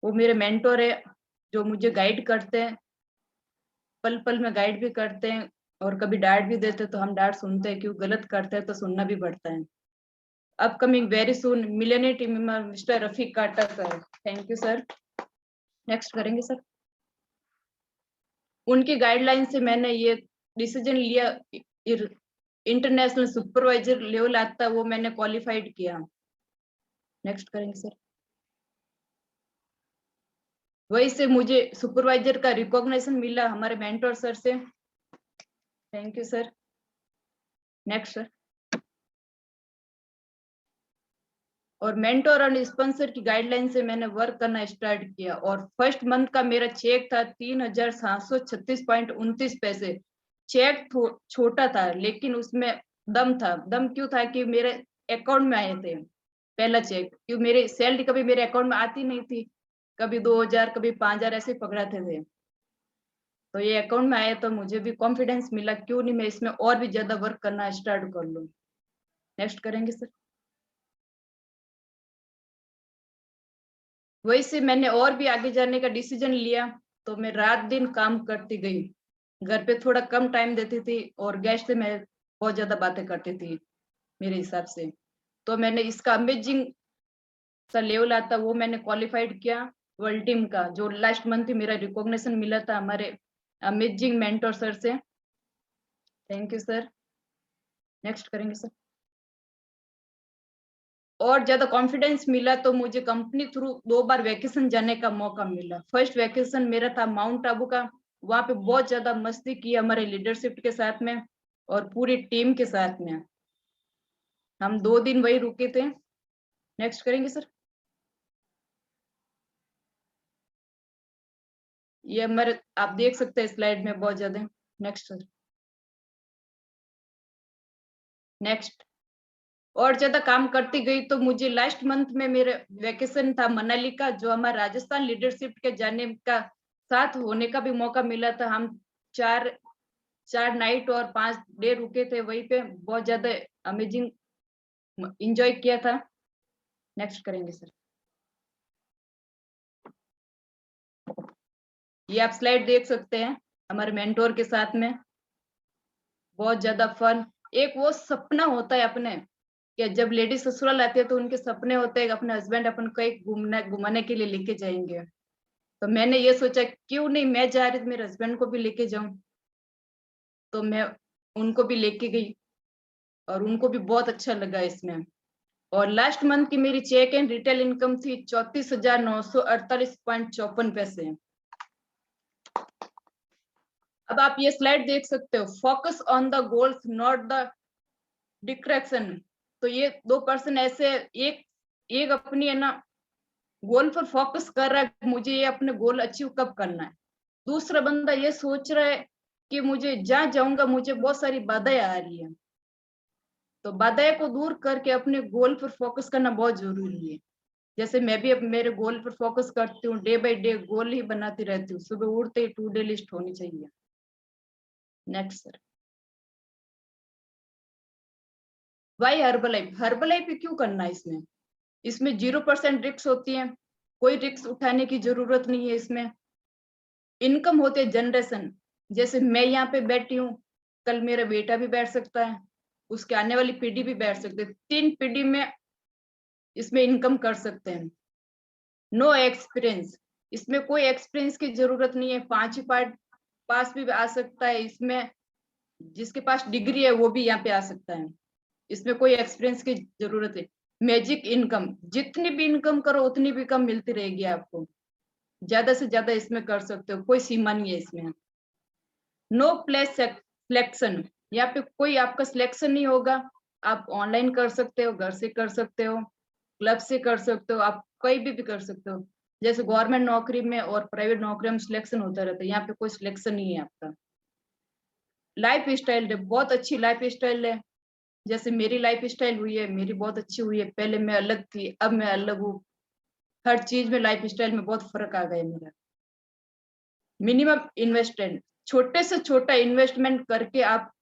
वो मेरे मेंटोर है, जो मुझे गाइड करते हैं, पल पल में गाइड भी करते हैं, और कभी डांट भी देते हैं, तो हम डांट सुनते हैं, क्यों गलत करते हैं तो सुनना भी पड़ता है। Upcoming very soon millionaire team member mister Rafiq Kata sir. Thank you sir. Next करेंगे सर। उनकी गाइडलाइन से मैंने ये डिसीजन लिया, इंटरनेशनल सुपरवाइजर लेवल आता है वो मैंने क्वालिफाइड किया। नेक्स्ट करेंगे सर। वही से मुझे सुपरवाइजर का रिकॉग्निशन मिला हमारे मेंटोर सर से। Thank you sir. Next sir. और मेंटोर और स्पॉन्सर की गाइडलाइन से मैंने वर्क करना स्टार्ट किया, और फर्स्ट मंथ का मेरा चेक था 3,736.29 पैसे। चेक छोटा था लेकिन उसमें दम था। दम क्यों था कि मेरे अकाउंट में आए थे पहला चेक, क्यों मेरी सैलरी कभी मेरे अकाउंट में आती नहीं थी, कभी 2,000 कभी 5,000 ऐसे पकड़ाते थे। तो ये अकाउंट में आया तो मुझे भी कॉन्फिडेंस मिला, क्यों नहीं मैं इसमें और भी ज्यादा वर्क करना स्टार्ट कर लूं। नेक्स्ट करेंगे सर। वही से मैंने और भी आगे जाने का डिसीजन लिया। तो मैं रात दिन काम करती गई। घर पे थोड़ा कम टाइम देती थी और गेस्ट से मैं बहुत ज्यादा बातें करती थी मेरे हिसाब से। तो मैंने इसका अमेजिंग सा लेवल आता वो मैंने क्वालिफाइड किया वर्ल्ड टीम का, जो लास्ट मंथ ही मेरा रिकॉग्निशन मिला था हमारे अमेजिंग मेंटर सर से। Thank you sir. नेक्स्ट करेंगे सर। और ज्यादा कॉन्फिडेंस मिला तो मुझे कंपनी थ्रू 2 बार वेकेशन जाने का मौका मिला। फर्स्ट वेकेशन मेरा था माउंट आबू का, वहां पे बहुत ज्यादा मस्ती की हमारे लीडरशिप के साथ में और पूरी टीम के साथ में। हम 2 दिन वही रुके थे। नेक्स्ट करेंगे सर। ये हमारे आप देख सकते हैं स्लाइड में बहुत ज्यादा। Next sir. नेक्स्ट। और ज्यादा काम करती गई तो मुझे लास्ट मंथ में मेरे वेकेशन था मनाली का, जो हमारा राजस्थान लीडरशिप के जाने का साथ होने का भी मौका मिला था। हम 4 नाइट और 5 डे रुके थे वहीं पे, बहुत ज्यादा अमेजिंग एंजॉय किया था। नेक्स्ट करेंगे सर। ये आप स्लाइड देख सकते हैं हमारे मेंटोर के साथ में, बहुत ज्यादा फन। एक वो सपना होता है अपने कि जब लेडी ससुराल आती है तो उनके सपने होते हैं अपने हस्बैंड अपन कहीं घुमाने के लिए लेके जाएंगे। तो मैंने ये सोचा क्यों नहीं मैं जा रही, मेरे हस्बैंड को भी लेके जाऊं। तो मैं उनको भी लेके गई और उनको भी बहुत अच्छा लगा इसमें। और लास्ट मंथ की मेरी चेक एंड रिटेल इनकम थी 34,948.54 पैसे। अब आप ये स्लाइड देख सकते हो, focus on the goals not the distraction. तो ये 2 पर्सन ऐसे, एक अपनी है ना गोल पर फोकस कर रहा है, मुझे ये अपने गोल अचीव कब करना है। दूसरा बंदा ये सोच रहा है कि मुझे जहां जाऊंगा मुझे बहुत सारी बाधाएं आ रही है। तो बाधाएं को दूर करके अपने गोल पर फोकस करना बहुत जरूरी है। जैसे मैं भी अब मेरे गोल पर फोकस करती हूँ, डे बाय डे गोल ही बनाती रहती हूँ। सुबह उठते ही टू डे लिस्ट होनी चाहिए। Next sir. Why Herbalife? Herbalife क्यों करना है इसमें? इसमें 0% रिस्क होती है, कोई रिस्क उठाने की जरूरत नहीं है इसमें। इनकम होती है जनरेशन, जैसे मैं यहाँ पे बैठी हूँ, कल मेरा बेटा भी बैठ सकता है, उसके आने वाली पीढ़ी भी बैठ सकते है। 3 पीढ़ी में इसमें इनकम कर सकते हैं। नो एक्सपीरियंस, इसमें कोई एक्सपीरियंस की जरूरत नहीं है, 5 पास भी आ सकता है इसमें। जिसके पास डिग्री है वो भी यहाँ पे आ सकता है, इसमें कोई एक्सपीरियंस की जरूरत है। मैजिक इनकम, जितनी भी इनकम करो उतनी भी कम मिलती रहेगी आपको, ज्यादा से ज्यादा इसमें कर सकते हो, कोई सीमा नहीं है इसमें। नो प्लेस सिलेक्शन, यहाँ पे कोई आपका सिलेक्शन नहीं होगा। आप ऑनलाइन कर सकते हो, घर से कर सकते हो, क्लब से कर सकते हो, आप कहीं भी कर सकते हो। जैसे गवर्नमेंट नौकरी में और प्राइवेट नौकरी में सिलेक्शन होता रहता है, यहाँ पे कोई सिलेक्शन नहीं है आपका। लाइफ स्टाइल है, बहुत अच्छी लाइफ स्टाइल है। जैसे मेरी लाइफ स्टाइल हुई है, मेरी बहुत अच्छी हुई है। पहले मैं अलग थी, अब मैं अलग हूँ। हर चीज में लाइफ स्टाइल में बहुत फर्क आ गया मेरा। मिनिमम इन्वेस्टमेंट, छोटे से छोटा इन्वेस्टमेंट करके आप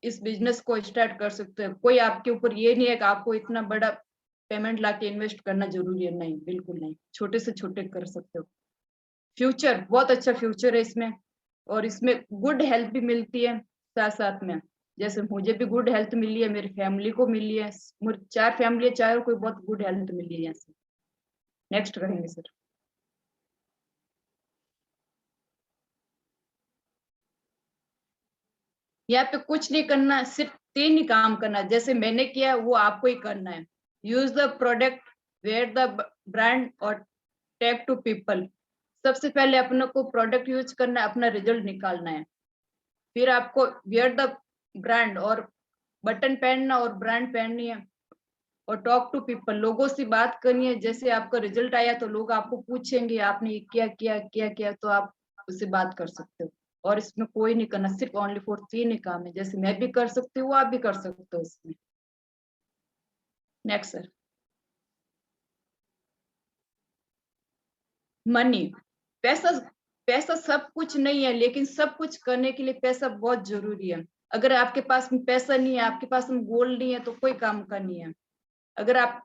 इस बिजनेस को स्टार्ट कर सकते हो। कोई आपके ऊपर ये नहीं है कि आपको इतना बड़ा पेमेंट लाके इन्वेस्ट करना जरूरी है, नहीं, बिल्कुल नहीं, छोटे से छोटे कर सकते हो। फ्यूचर, बहुत अच्छा फ्यूचर है इसमें, और इसमें गुड हेल्थ भी मिलती है साथ साथ में। जैसे मुझे भी गुड हेल्थ मिली है, मेरी फैमिली को मिली है, 4 फैमिली, चारों को बहुत गुड हेल्थ मिली है यहाँ से। नेक्स्ट करेंगे सर। यहाँ पे कुछ नहीं करना, सिर्फ 3 ही काम करना है। जैसे मैंने किया वो आपको ही करना है। Use the product, wear the brand और टैग टू पीपल। सबसे पहले अपने को प्रोडक्ट यूज करना है, अपना रिजल्ट निकालना है। फिर आपको वेयर द ब्रांड, और बटन पहनना और ब्रांड पहननी है। और टॉक टू पीपल, लोगों से बात करनी है। जैसे आपका रिजल्ट आया तो लोग आपको पूछेंगे आपने ये क्या किया क्या किया, तो आप उससे बात कर सकते हो। और इसमें कोई नहीं करना, सिर्फ ओनली फॉर 3 ही काम है। जैसे मैं भी कर सकती हूँ, आप भी कर सकते हो इसमें। Next sir. मनी, पैसा, पैसा सब कुछ नहीं है, लेकिन सब कुछ करने के लिए पैसा बहुत जरूरी है। अगर आपके पास में पैसा नहीं है, आपके पास में गोल्ड नहीं है, तो कोई काम का नहीं है। अगर आप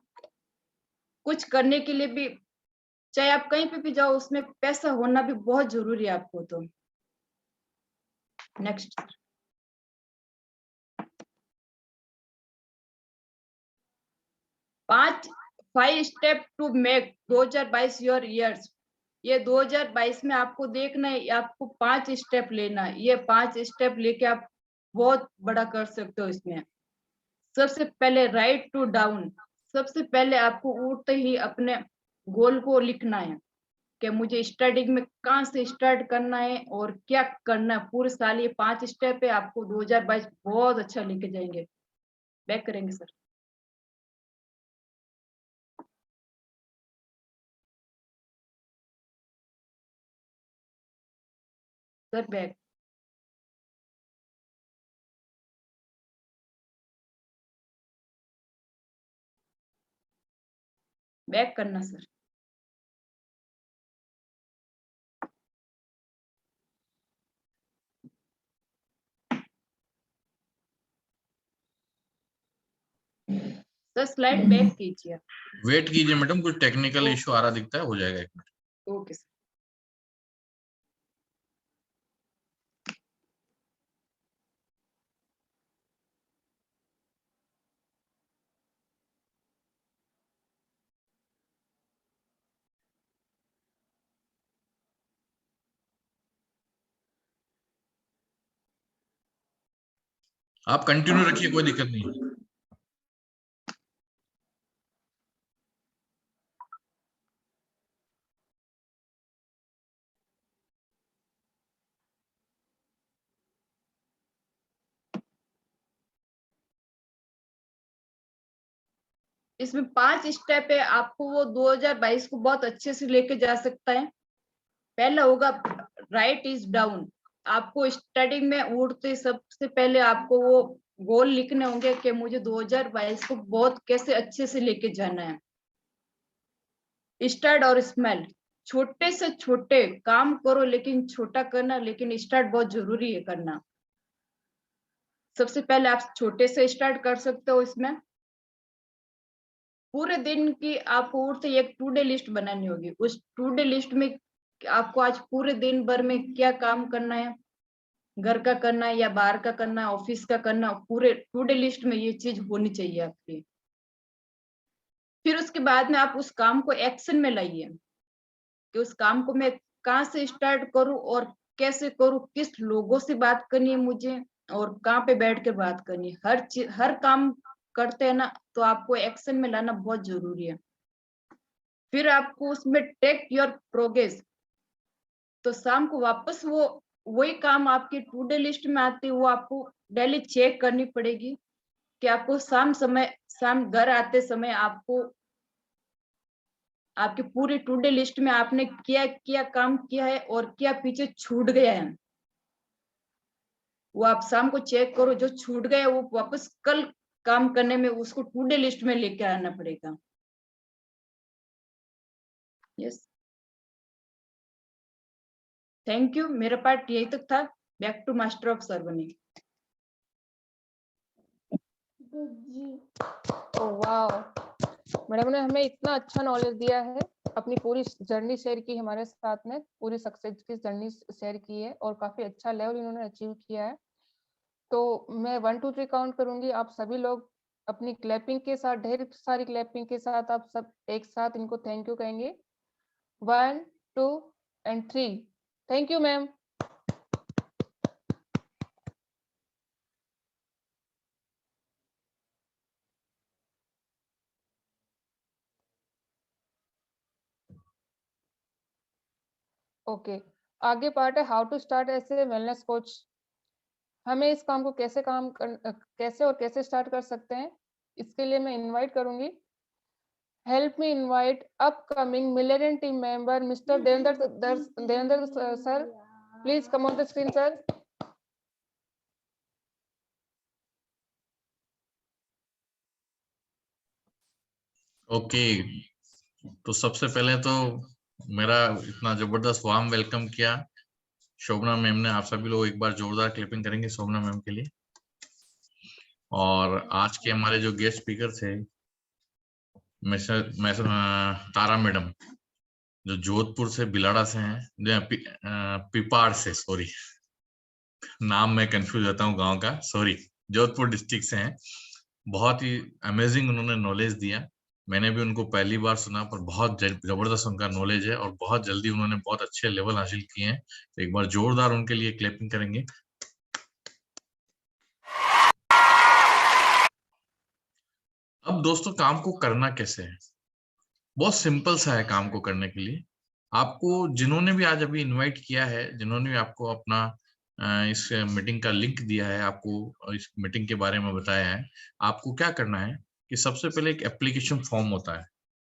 कुछ करने के लिए भी चाहे आप कहीं पे भी जाओ, उसमें पैसा होना भी बहुत जरूरी है आपको। तो next, 5 step to make 2022 your years. ये 2022 में आपको देखना है, आपको 5 स्टेप लेना है। ये 5 स्टेप लेके आप बहुत बड़ा कर सकते हो इसमें। सबसे पहले राइट टू डाउन, सबसे पहले आपको उठते ही अपने गोल को लिखना है कि मुझे स्टार्टिंग में कहाँ से स्टार्ट करना है और क्या करना है पूरे साल। ये 5 स्टेप है, आपको 2022 बहुत अच्छा लेके जाएंगे। बैक करेंगे सर। सर बैक, बैक करना सर। सर स्लाइड बैक कीजिए। वेट कीजिए मैडम, कुछ टेक्निकल इशू आ रहा दिखता है, हो जाएगा 1 मिनट। Okay sir. आप कंटिन्यू रखिए, कोई दिक्कत नहीं है। इसमें 5 स्टेप है, आपको वो 2022 को बहुत अच्छे से लेके जा सकता है। पहला होगा राइट इज डाउन। आपको स्टार्टिंग में उठते सबसे पहले आपको वो गोल लिखने होंगे कि मुझे 2022 को बहुत कैसे अच्छे से लेके जाना है। स्टार्ट और स्मेल, छोटे से छोटे काम करो लेकिन छोटा करना, लेकिन स्टार्ट बहुत जरूरी है करना। सबसे पहले आप छोटे से स्टार्ट कर सकते हो। इसमें पूरे दिन की आपको उठते एक टू डे लिस्ट बनानी होगी। उस टू डे लिस्ट में आपको आज पूरे दिन भर में क्या काम करना है, घर का करना है या बाहर का करना है, ऑफिस का करना है, पूरे टू डे लिस्ट में ये चीज होनी चाहिए आपकी। फिर उसके बाद में आप उस काम को एक्शन में लाइए कि उस काम को मैं कहाँ से स्टार्ट करूं और कैसे करूं, किस लोगों से बात करनी है मुझे और कहाँ पे बैठ कर बात करनी है। हर चीज, हर काम करते हैं ना, तो आपको एक्शन में लाना बहुत जरूरी है। फिर आपको उसमें टेक योर प्रोग्रेस, तो शाम को वापस वो वही काम आपकी टू डे लिस्ट में आती है, वो आपको डेली चेक करनी पड़ेगी कि आपको शाम घर आते समय आपको आपकी पूरी टू डे लिस्ट में आपने क्या क्या काम किया है और क्या पीछे छूट गया है, वो आप शाम को चेक करो। जो छूट गया वो वापस कल काम करने में उसको टू डे लिस्ट में लेके आना पड़ेगा। Yes, thank you. मेरा पार्ट यही तक था। बैक टू मास्टर ऑफ सर्वनी। मैडम ने हमें इतना अच्छा नॉलेज दिया है, अपनी पूरी जर्नी शेयर की हमारे साथ में, पूरी सक्सेस की जर्नी शेयर की है और काफी अच्छा लेवल इन्होंने अचीव किया है। तो मैं 1 2 3 काउंट करूंगी, आप सभी लोग अपनी क्लैपिंग के साथ, ढेर सारी क्लैपिंग के साथ आप सब एक साथ इनको थैंक यू कहेंगे। 1 2 and 3। Thank you ma'am. Okay, आगे पार्ट है how to start as a wellness coach. हमें इस काम को कैसे स्टार्ट कर सकते हैं, इसके लिए मैं इनवाइट करूंगी। Help me invite upcoming millennium team member mister Devendra sir, please come on the screen sir. Okay, तो सबसे पहले तो मेरा इतना जबरदस्त वार्म वेलकम किया शोभना मैम ने। आप सभी लोग एक बार जोरदार क्लिपिंग करेंगे शोभना मैम के लिए। और आज के हमारे जो गेस्ट स्पीकर थे मिस्टर तारा मैडम, जो जोधपुर से बिलाड़ा से हैं, पिपाड़ से, सॉरी नाम मैं कंफ्यूज होता हूँ गांव का, सॉरी, जोधपुर डिस्ट्रिक्ट से हैं। बहुत ही अमेजिंग उन्होंने नॉलेज दिया। मैंने भी उनको पहली बार सुना, पर बहुत जबरदस्त उनका नॉलेज है और बहुत जल्दी उन्होंने बहुत अच्छे लेवल हासिल किए हैं। तो एक बार जोरदार उनके लिए क्लैपिंग करेंगे। अब दोस्तों काम को करना कैसे है, बहुत सिंपल सा है काम को करने के लिए। आपको जिन्होंने भी आज अभी इनवाइट किया है, जिन्होंने भी आपको अपना इस मीटिंग का लिंक दिया है, आपको इस मीटिंग के बारे में बताया है, आपको क्या करना है कि सबसे पहले एक एप्लीकेशन फॉर्म होता है,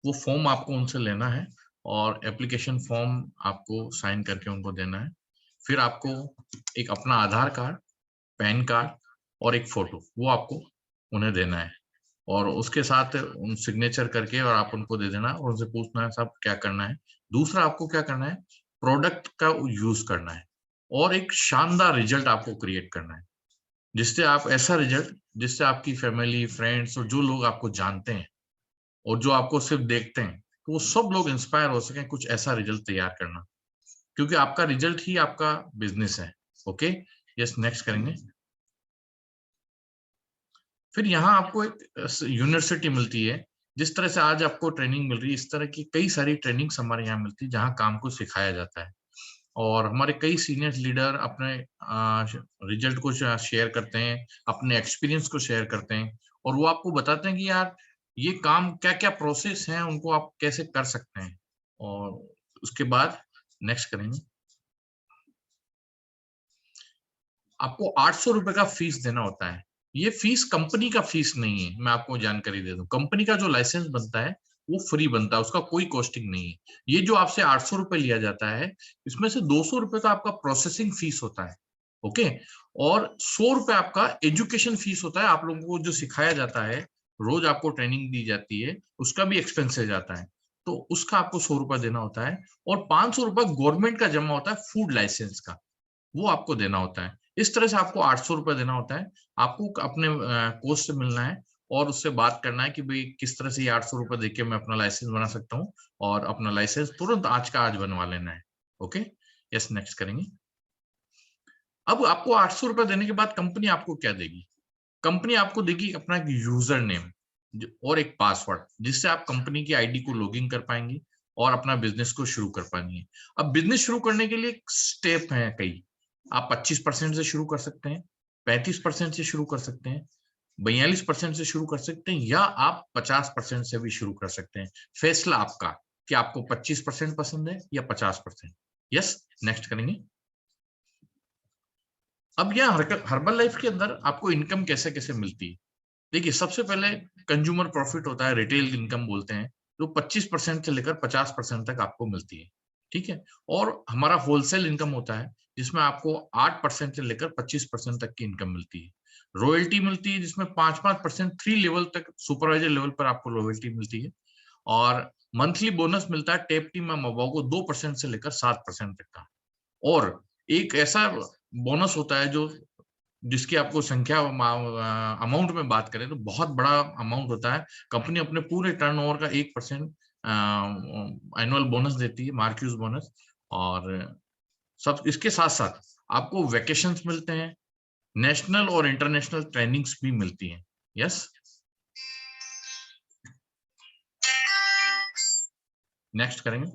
वो फॉर्म आपको उनसे लेना है और एप्लीकेशन फॉर्म आपको साइन करके उनको देना है। फिर आपको एक अपना आधार कार्ड, पैन कार्ड और एक फोटो वो आपको उन्हें देना है और उसके साथ उन सिग्नेचर करके और आप उनको दे देना और उनसे पूछना है साहब क्या करना है। दूसरा आपको क्या करना है, प्रोडक्ट का यूज करना है और एक शानदार रिजल्ट आपको क्रिएट करना है, जिससे आप ऐसा रिजल्ट जिससे आपकी फैमिली, फ्रेंड्स और जो लोग आपको जानते हैं और जो आपको सिर्फ देखते हैं, तो वो सब लोग इंस्पायर हो सके कुछ ऐसा रिजल्ट तैयार करना, क्योंकि आपका रिजल्ट ही आपका बिजनेस है। ओके, यस, नेक्स्ट करेंगे। फिर यहाँ आपको एक यूनिवर्सिटी मिलती है, जिस तरह से आज आपको ट्रेनिंग मिल रही है, इस तरह की कई सारी ट्रेनिंग्स हमारे यहाँ मिलती है जहाँ काम को सिखाया जाता है और हमारे कई सीनियर लीडर अपने रिजल्ट को शेयर करते हैं, अपने एक्सपीरियंस को शेयर करते हैं और वो आपको बताते हैं कि यार ये काम क्या क्या प्रोसेस है, उनको आप कैसे कर सकते हैं। और उसके बाद नेक्स्ट करेंगे। आपको 800 रुपए का फीस देना होता है। ये फीस कंपनी का फीस नहीं है, मैं आपको जानकारी दे दूं। कंपनी का जो लाइसेंस बनता है वो फ्री बनता है, उसका कोई कॉस्टिंग नहीं है। ये जो आपसे 800 रुपए लिया जाता है, इसमें से 200 रुपए तो आपका प्रोसेसिंग फीस होता है, ओके, और 100 रुपए आपका एजुकेशन फीस होता है। आप लोगों को जो सिखाया जाता है, रोज आपको ट्रेनिंग दी जाती है, उसका भी एक्सपेंसेज आता है, तो उसका आपको 100 रुपए देना होता है और 500 रुपए गवर्नमेंट का जमा होता है फूड लाइसेंस का, वो आपको देना होता है। इस तरह से आपको 800 रुपए देना होता है। आपको अपने कोच से मिलना है और उससे बात करना है कि भाई किस तरह से ये 800 रुपए देके मैं अपना लाइसेंस बना सकता हूँ और अपना लाइसेंस तुरंत आज का आज बनवा लेना है। ओके, यस, नेक्स्ट करेंगे। अब आपको 800 रुपए देने के बाद कंपनी आपको क्या देगी? कंपनी आपको देगी अपना एक यूजर नेम और एक पासवर्ड, जिससे आप कंपनी की आईडी को लॉगिन कर पाएंगे और अपना बिजनेस को शुरू कर पाएंगे। अब बिजनेस शुरू करने के लिए स्टेप हैं कई। आप 25% से शुरू कर सकते हैं, 35% से शुरू कर सकते हैं, 42% से शुरू कर सकते हैं, या आप 50% से भी शुरू कर सकते हैं। फैसला आपका कि आपको 25% पसंद है या 50%। यस, नेक्स्ट करेंगे। अब यह हर्बल लाइफ के अंदर आपको इनकम कैसे कैसे मिलती है? देखिए, सबसे पहले कंज्यूमर प्रॉफिट होता है, रिटेल इनकम बोलते हैं, जो 25% से लेकर 50% तक आपको मिलती है, ठीक है। और हमारा होलसेल इनकम होता है, जिसमें आपको 8% से लेकर 25% तक की इनकम मिलती है। रॉयल्टी मिलती है, जिसमें 5% 3 लेवल तक, सुपरवाइजर लेवल पर आपको रॉयल्टी मिलती है। और मंथली बोनस मिलता है टेप टीम मेंबरों को 2% से लेकर 7% तक का। और एक ऐसा बोनस होता है जो जिसकी आपको संख्या अमाउंट में बात करें तो बहुत बड़ा अमाउंट होता है। कंपनी अपने पूरे टर्नओवर का 1% एनुअल बोनस देती है, मार्क्यूज बोनस। और सब इसके साथ साथ आपको वेकेशंस मिलते हैं, नेशनल और इंटरनेशनल ट्रेनिंग्स भी मिलती हैं। यस, नेक्स्ट करेंगे।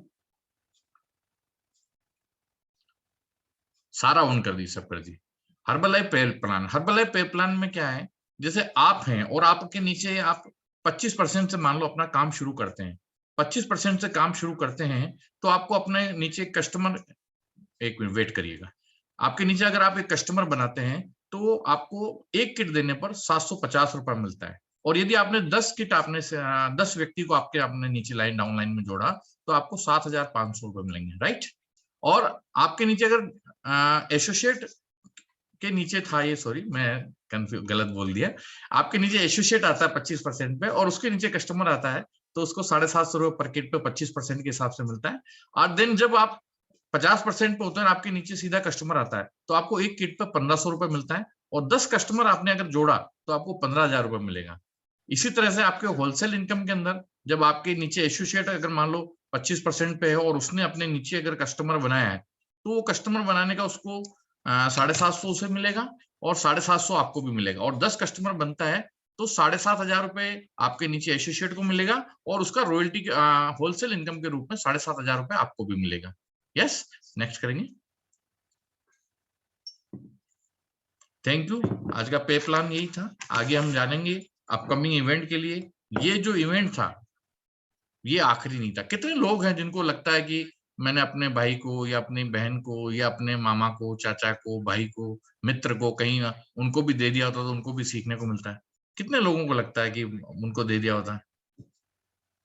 सारा ऑन कर दी, सब कर दी। हर्बल लाइफ पे प्लान, हर्बल लाइफ पे प्लान में क्या है, जैसे आप हैं और आपके नीचे आप 25% से मान लो अपना काम शुरू करते हैं, 25% से काम शुरू करते हैं, तो आपको अपने नीचे कस्टमर, एक मिनट वेट करिएगा, आपके नीचे अगर आप एक कस्टमर बनाते हैं तो आपको एक किट देने पर 750 रुपए मिलता है। और यदि आपने 10 किट आपने 10 व्यक्ति को आपके अपने नीचे लाइन डाउन लाइन में जोड़ा तो आपको 7,500 रुपए मिलेंगे, राइट। और आपके नीचे अगर एसोसिएट के नीचे था, ये सॉरी मैं गलत बोल दिया, आपके नीचे एसोसिएट आता है 25% पे और उसके नीचे कस्टमर आता है, तो उसको 750 रुपए पर किट पे 25% के हिसाब से मिलता है। और देन जब आप 50% पे होते हैं, आपके नीचे सीधा कस्टमर आता है, तो आपको एक किट पे 1500 रुपए मिलता है। और 10 कस्टमर आपने अगर जोड़ा तो आपको 15,000 रुपए मिलेगा। इसी तरह से आपके होलसेल इनकम के अंदर जब आपके नीचे एसोसिएट अगर मान लो 25% पे है और उसने अपने नीचे अगर कस्टमर बनाया है तो वो कस्टमर बनाने का उसको 750 उसे मिलेगा और 750 आपको भी मिलेगा। और 10 कस्टमर बनता है तो 7,500 रुपए आपके नीचे एसोसिएट को मिलेगा और उसका रॉयल्टी होलसेल इनकम के रूप में 7,500 रुपए आपको भी मिलेगा। यस, नेक्स्ट करेंगे। Thank you. आज का पे प्लान यही था। आगे हम जानेंगे अपकमिंग इवेंट के लिए। ये जो इवेंट था ये आखिरी नहीं था। कितने लोग हैं जिनको लगता है कि मैंने अपने भाई को या अपनी बहन को या अपने मामा को, चाचा को, भाई को, मित्र को कहीं उनको भी दे दिया होता तो उनको भी सीखने को मिलता है? कितने लोगों को लगता है कि उनको दे दिया होता?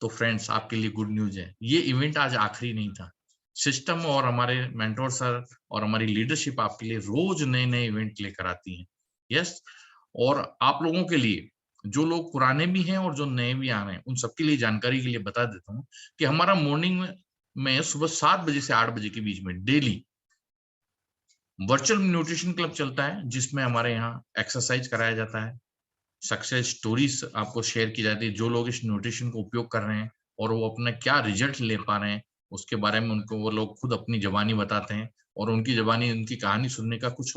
तो फ्रेंड्स, आपके लिए गुड न्यूज है, ये इवेंट आज आखिरी नहीं था। सिस्टम और हमारे मेंटोर सर और हमारी लीडरशिप आपके लिए रोज नए नए इवेंट लेकर आती है। यस, और आप लोगों के लिए, जो लोग पुराने भी हैं और जो नए भी आ रहे हैं, उन सबके लिए जानकारी के लिए बता देता हूँ कि हमारा मॉर्निंग में सुबह 7 बजे से 8 बजे के बीच में डेली वर्चुअल न्यूट्रिशन क्लब चलता है, जिसमें हमारे यहाँ एक्सरसाइज कराया जाता है, सक्सेस स्टोरीज आपको शेयर की जाती है, जो लोग इस न्यूट्रिशन को उपयोग कर रहे हैं और वो अपना क्या रिजल्ट ले पा रहे हैं उसके बारे में उनको वो लोग खुद अपनी जबानी बताते हैं और उनकी जबानी, उनकी कहानी सुनने का कुछ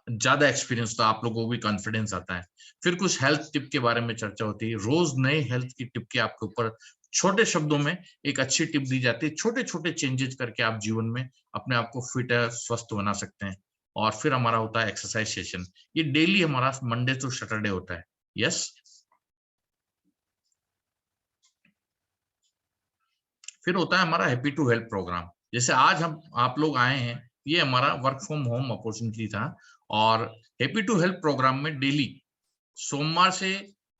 ज्यादा एक्सपीरियंस तो आप लोगों को भी कॉन्फिडेंस आता है। फिर कुछ हेल्थ टिप के बारे में चर्चा होती है, रोज नए हेल्थ की टिप के आपके ऊपर छोटे शब्दों में एक अच्छी टिप दी जाती है। छोटे छोटे चेंजेस करके आप जीवन में अपने आप को फिट स्वस्थ बना सकते हैं। और फिर हमारा होता है एक्सरसाइज सेशन, ये डेली हमारा मंडे टू सैटरडे होता है। यस, फिर होता है हमारा हैप्पी टू हेल्प प्रोग्राम। जैसे आज हम आप लोग आए हैं, ये हमारा वर्क फ्रॉम होम अपॉर्चुनिटी था और हैप्पी टू हेल्प प्रोग्राम में डेली सोमवार से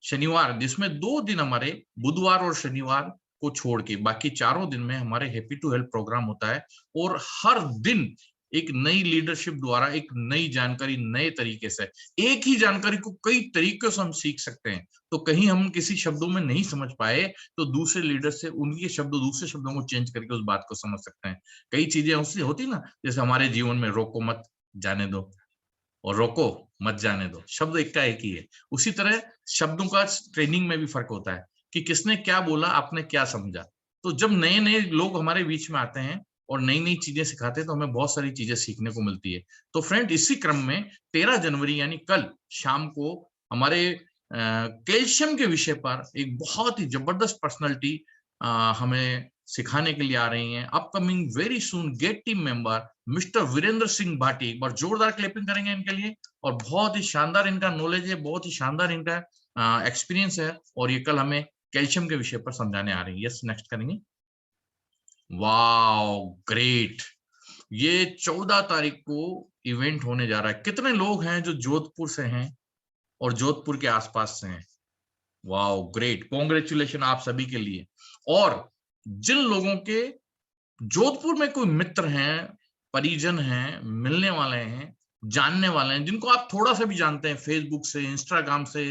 शनिवार, जिसमें 2 दिन हमारे बुधवार और शनिवार को छोड़ के बाकी 4 दिन में हमारे हैप्पी टू हेल्प प्रोग्राम होता है। और हर दिन एक नई लीडरशिप द्वारा एक नई जानकारी नए तरीके से, एक ही जानकारी को कई तरीकों से हम सीख सकते हैं। तो कहीं हम किसी शब्दों में नहीं समझ पाए तो दूसरे लीडर से उनके शब्दों, दूसरे शब्दों को चेंज करके उस बात को समझ सकते हैं। कई चीजें उससे होती ना, जैसे हमारे जीवन में रोको मत जाने दो और रोको मत जाने दो, शब्द एक का एक ही है। उसी तरह शब्दों का ट्रेनिंग में भी फर्क होता है कि किसने क्या बोला, आपने क्या समझा। तो जब नए नए लोग हमारे बीच में आते हैं और नई नई चीजें सिखाते हैं तो हमें बहुत सारी चीजें सीखने को मिलती है। तो फ्रेंड, इसी क्रम में 13 जनवरी यानी कल शाम को हमारे कैल्शियम के विषय पर एक बहुत ही जबरदस्त पर्सनालिटी हमें सिखाने के लिए आ रही हैं। Upcoming very soon get team member mister Virendra Singh Bhati, एक बार जोरदार क्लैपिंग करेंगे इनके लिए। और बहुत ही शानदार इनका नॉलेज है, बहुत ही शानदार इनका एक्सपीरियंस है और ये कल हमें कैल्शियम के विषय पर समझाने आ रही है। यस, नेक्स्ट करेंगे। Wow, great. ये 14 तारीख को इवेंट होने जा रहा है। कितने लोग हैं जो जोधपुर से हैं और जोधपुर के आसपास से हैं? वाओ, ग्रेट, कॉन्ग्रेचुलेशन आप सभी के लिए। और जिन लोगों के जोधपुर में कोई मित्र हैं, परिजन हैं, मिलने वाले हैं, जानने वाले हैं, जिनको आप थोड़ा सा भी जानते हैं फेसबुक से, इंस्टाग्राम से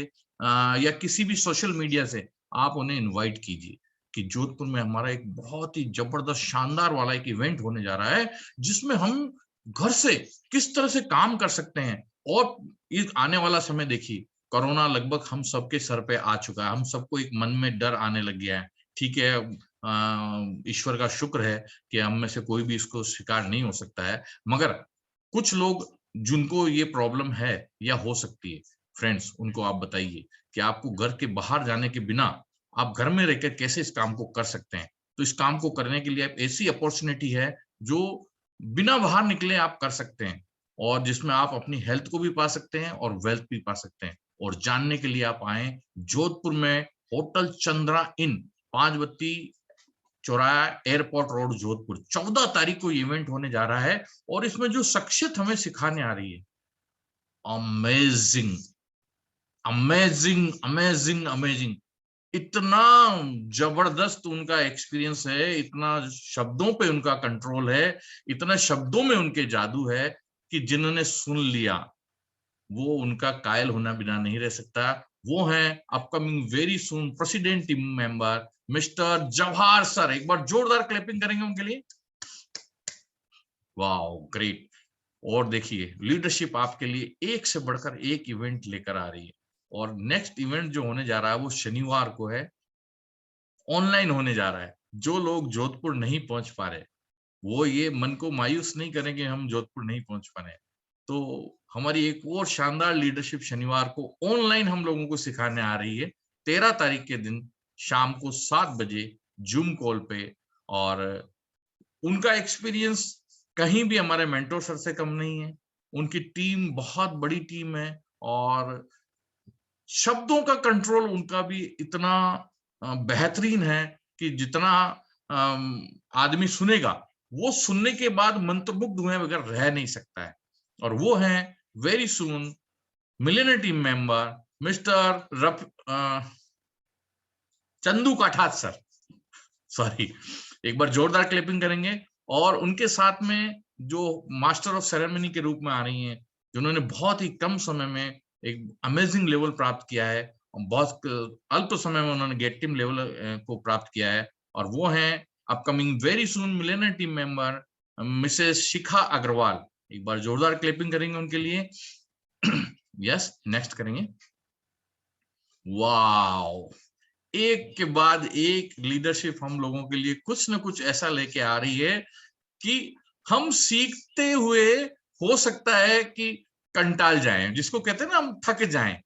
या किसी भी सोशल मीडिया से, आप उन्हें इनवाइट कीजिए कि जोधपुर में हमारा एक बहुत ही जबरदस्त शानदार वाला एक इवेंट होने जा रहा है, जिसमें हम घर से किस तरह से काम कर सकते हैं। और इस आने वाला समय देखिए, कोरोना लगभग हम सबके सर पे आ चुका है, हम सबको एक मन में डर आने लग गया है। ठीक है, ईश्वर का शुक्र है कि हम में से कोई भी इसको शिकार नहीं हो सकता है, मगर कुछ लोग जिनको ये प्रॉब्लम है या हो सकती है, फ्रेंड्स, उनको आप बताइए कि आपको घर के बाहर जाने के बिना आप घर में रहकर कैसे इस काम को कर सकते हैं। तो इस काम को करने के लिए ऐसी अपॉर्चुनिटी है जो बिना बाहर निकले आप कर सकते हैं और जिसमें आप अपनी हेल्थ को भी पा सकते हैं और वेल्थ भी पा सकते हैं। और जानने के लिए आप आए जोधपुर में होटल चंद्रा इन, 5 बत्ती चौराहा, एयरपोर्ट रोड, जोधपुर। 14 तारीख को इवेंट होने जा रहा है और इसमें जो शख्सियत हमें सिखाने आ रही है, अमेजिंग अमेजिंग अमेजिंग अमेजिंग। इतना जबरदस्त उनका एक्सपीरियंस है, इतना शब्दों पे उनका कंट्रोल है, इतना शब्दों में उनके जादू है कि जिन्होंने सुन लिया वो उनका कायल होना बिना नहीं रह सकता। वो हैं upcoming very soon president team member mister Jawahar sir. एक बार जोरदार क्लैपिंग करेंगे उनके लिए। Wow, great. और देखिए, लीडरशिप आपके लिए एक से बढ़कर एक इवेंट लेकर आ रही है और नेक्स्ट इवेंट जो होने जा रहा है वो शनिवार को है, ऑनलाइन होने जा रहा है। जो लोग जोधपुर नहीं पहुंच पा रहे वो ये मन को मायूस नहीं करें कि हम जोधपुर नहीं पहुंच पा रहे। तो हमारी एक और शानदार लीडरशिप शनिवार को ऑनलाइन हम लोगों को सिखाने आ रही है 13 तारीख के दिन शाम को 7 बजे जूम कॉल पे। और उनका एक्सपीरियंस कहीं भी हमारे मेंटोर सर से कम नहीं है। उनकी टीम बहुत बड़ी टीम है और शब्दों का कंट्रोल उनका भी इतना बेहतरीन है कि जितना आदमी सुनेगा वो सुनने के बाद मंत्रमुग्ध हुए बगैर रह नहीं सकता है। और वो है very soon millionaire team member mister Chandu Kathat sir. Sorry, एक बार जोरदार क्लैपिंग करेंगे। और उनके साथ में जो मास्टर ऑफ सेरेमनी के रूप में आ रही हैं, जिन्होंने बहुत ही कम समय में एक अमेजिंग लेवल प्राप्त किया है, बहुत अल्प समय में उन्होंने गेट टीम लेवल को प्राप्त किया है। और वो हैं upcoming very soon millionaire team member Mrs Shikha Agarwal. एक बार जोरदार क्लैपिंग करेंगे उनके लिए। यस, नेक्स्ट करेंगे। वाओ, एक के बाद एक लीडरशिप हम लोगों के लिए कुछ ना कुछ ऐसा लेके आ रही है कि हम सीखते हुए हो सकता है कि कंटाल जाएं, जिसको कहते हैं ना हम थक जाएं,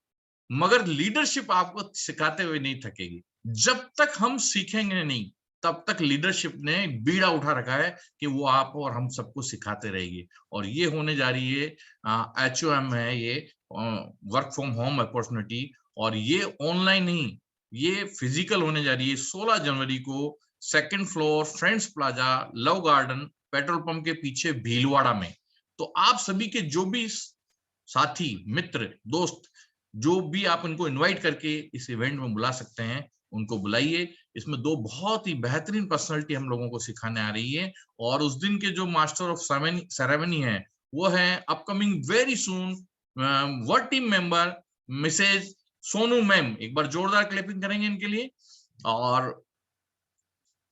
मगर लीडरशिप आपको सिखाते हुए नहीं थकेगी। जब तक हम सीखेंगे नहीं तब तक लीडरशिप ने बीड़ा उठा रखा है कि वो आप और हम सबको सिखाते रहेगी। और ये होने जा रही है HOM है, ये वर्क फ्रॉम होम अपॉर्चुनिटी। और ये ऑनलाइन नहीं, ये फिजिकल होने जा रही है 16 जनवरी को 2nd floor friends plaza love garden petrol pump के पीछे भीलवाड़ा में। तो आप सभी के जो भी साथी मित्र दोस्त जो भी आप इनको इनवाइट करके इस इवेंट में बुला सकते हैं उनको बुलाइए। इसमें 2 बहुत ही बेहतरीन पर्सनालिटी हम लोगों को सिखाने आ रही है। और उस दिन के जो मास्टर ऑफ सेरेमनी है वो है upcoming very soon word team member Mrs Sonu ma'am. एक बार जोरदार क्लैपिंग करेंगे इनके लिए। और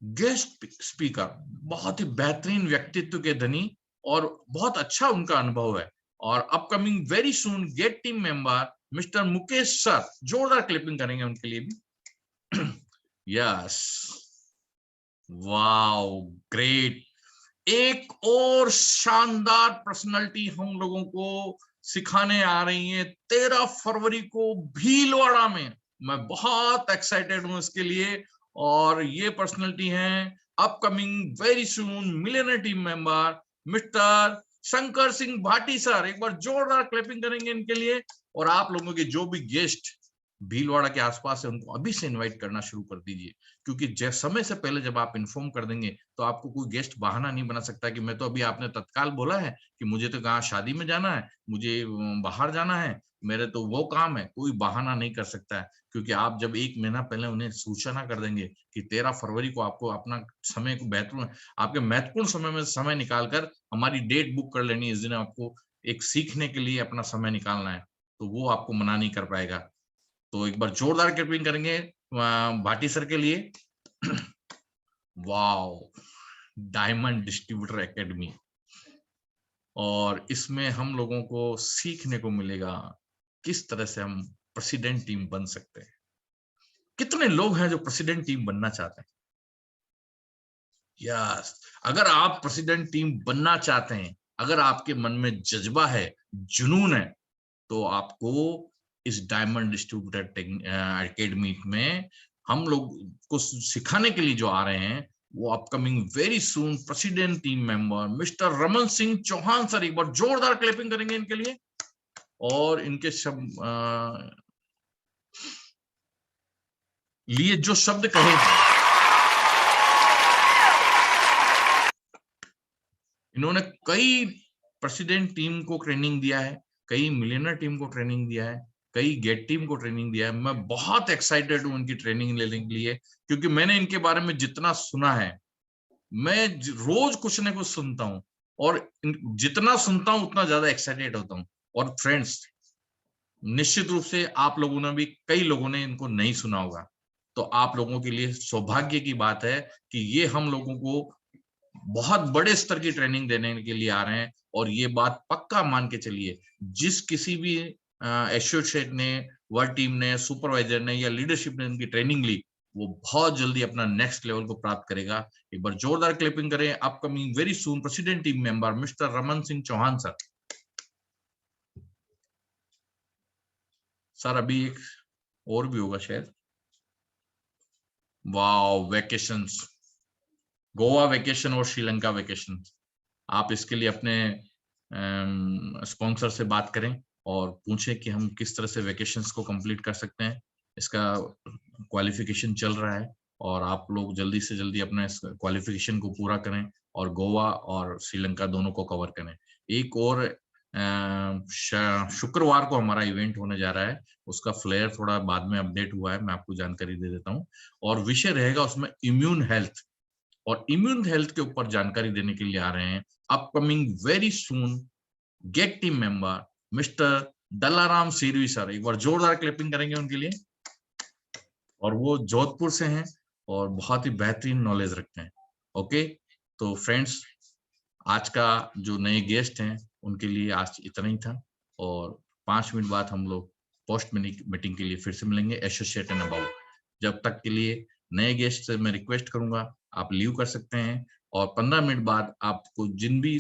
गेस्ट स्पीकर बहुत ही बेहतरीन व्यक्तित्व के धनी और बहुत अच्छा उनका अनुभव है। और upcoming very soon get team member mister Mukesh sir, जोरदार क्लिपिंग करेंगे उनके लिए भी। Yes, wow, great. एक और शानदार पर्सनालिटी हम लोगों को सिखाने आ रही है 13 फरवरी को भीलवाड़ा में। मैं बहुत एक्साइटेड हूं इसके लिए। और ये पर्सनालिटी हैं upcoming very soon millionaire team member mister Shankar Singh Bhati sir. एक बार जोरदार क्लैपिंग करेंगे इनके लिए। और आप लोगों के जो भी गेस्ट भीलवाड़ा के आसपास है उनको अभी से इनवाइट करना शुरू कर दीजिए, क्योंकि समय से पहले जब आप इन्फॉर्म कर देंगे तो आपको कोई गेस्ट बहाना नहीं बना सकता कि मैं तो अभी आपने तत्काल बोला है कि मुझे तो कहाँ शादी में जाना है, मुझे बाहर जाना है, मेरे तो वो काम है। कोई बहाना नहीं कर सकता है, क्योंकि आप जब 1 महीना पहले उन्हें सूचना कर देंगे कि 13 फरवरी को आपको अपना समय को बेहतर आपके महत्वपूर्ण समय में समय निकालकर हमारी डेट बुक कर लेनी है, इस दिन आपको एक सीखने के लिए अपना समय निकालना है, तो वो आपको मना नहीं कर पाएगा। तो एक बार जोरदार क्लैपिंग करेंगे भाटी सर के लिए। Wow, diamond distributor academy. और इसमें हम लोगों को सीखने को मिलेगा किस तरह से हम प्रेसिडेंट टीम बन सकते हैं। कितने लोग हैं जो प्रेसिडेंट टीम बनना चाहते हैं? यस, अगर आप प्रेसिडेंट टीम बनना चाहते हैं, अगर आपके मन में जज्बा है, जुनून है, तो आपको इस डायमंड डिस्ट्रीब्यूटर एकेडमी में हम लोग को सिखाने के लिए जो आ रहे हैं वो upcoming very soon president team member mister Raman Singh Chauhan sir. एक बार जोरदार क्लैपिंग करेंगे इनके लिए। और इनके लिए जो शब्द कहे, इन्होंने कई प्रेसिडेंट टीम को ट्रेनिंग दिया है, कई मिलियनर टीम को ट्रेनिंग दिया है, कई गेट टीम को ट्रेनिंग दिया है। मैं बहुत एक्साइटेड हूं इनकी ट्रेनिंग लेने के लिए, क्योंकि मैंने इनके बारे में जितना सुना है, मैं रोज कुछ न कुछ सुनता हूं, और जितना सुनता हूं उतना ज्यादा एक्साइटेड होता हूं। और फ्रेंड्स, निश्चित रूप से आप लोगों ने भी, कई लोगों ने इनको नहीं सुना होगा, तो आप लोगों के लिए सौभाग्य की बात है कि ये हम लोगों को बहुत बड़े स्तर की ट्रेनिंग देने के लिए आ रहे हैं। और ये बात पक्का मान के चलिए, जिस किसी भी एसोसिएट ने, वर्ड टीम ने, सुपरवाइजर ने या लीडरशिप ने इनकी ट्रेनिंग ली, वो बहुत जल्दी अपना नेक्स्ट लेवल को प्राप्त करेगा। एक बार जोरदार क्लैपिंग करें। Upcoming very soon president team member mister Raman Singh Chauhan sir. Sir अभी एक और भी होगा शायद। वाओ, वेकेशंस, गोवा वेकेशन और श्रीलंका वेकेशन। आप इसके लिए अपने स्पॉन्सर से बात करें और पूछें कि हम किस तरह से वेकेशंस को कंप्लीट कर सकते हैं। इसका क्वालिफिकेशन चल रहा है और आप लोग जल्दी से जल्दी अपने क्वालिफिकेशन को पूरा करें और गोवा और श्रीलंका दोनों को कवर करें। एक और शुक्रवार को हमारा इवेंट होने जा रहा है, उसका फ्लेयर थोड़ा बाद में अपडेट हुआ है, मैं आपको जानकारी दे देता हूं। और विषय रहेगा उसमें इम्यून हेल्थ, और इम्यून हेल्थ के ऊपर जानकारी देने के लिए आ रहे हैं upcoming very soon get team member mister Dalaram Sirvi sir. एक बार जोरदार क्लैपिंग करेंगे उनके लिए। और वो जोधपुर से हैं और बहुत ही बेहतरीन नॉलेज रखते हैं। ओके, तो फ्रेंड्स आज का जो नए गेस्ट हैं उनके लिए आज इतना ही था, और 5 मिनट बाद हम लोग पोस्ट मीटिंग के लिए फिर से मिलेंगे एसोसिएट एंड अबाउट। जब तक के लिए नए गेस्ट से मैं रिक्वेस्ट करूंगा आप लीव कर सकते हैं, और 15 मिनट बाद आपको जिन भी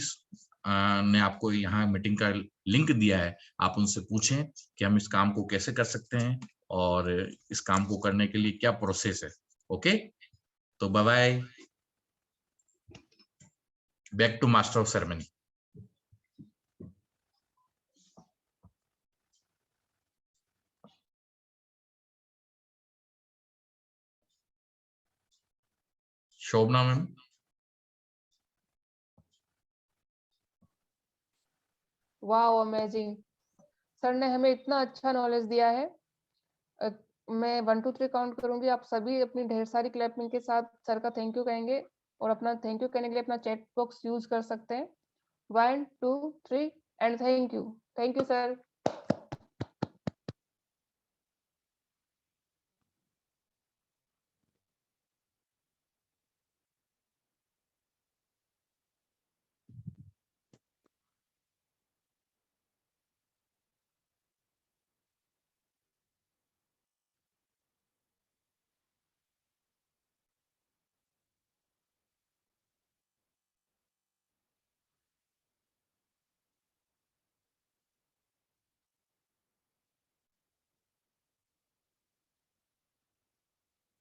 ने आपको यहाँ मीटिंग का लिंक दिया है आप उनसे पूछें कि हम इस काम को कैसे कर सकते हैं और इस काम को करने के लिए क्या प्रोसेस है। ओके, तो bye bye, back to master of ceremony. Shobhana ma'am. Wow, amazing. Sir ने हमें इतना अच्छा नॉलेज दिया है। मैं 1 2 3 काउंट करूंगी, आप सभी अपनी ढेर सारी क्लैपिंग के साथ सर का थैंक यू कहेंगे, और अपना थैंक यू कहने के लिए अपना चैट बॉक्स यूज कर सकते हैं। 1 2 3 and thank you. Thank you sir.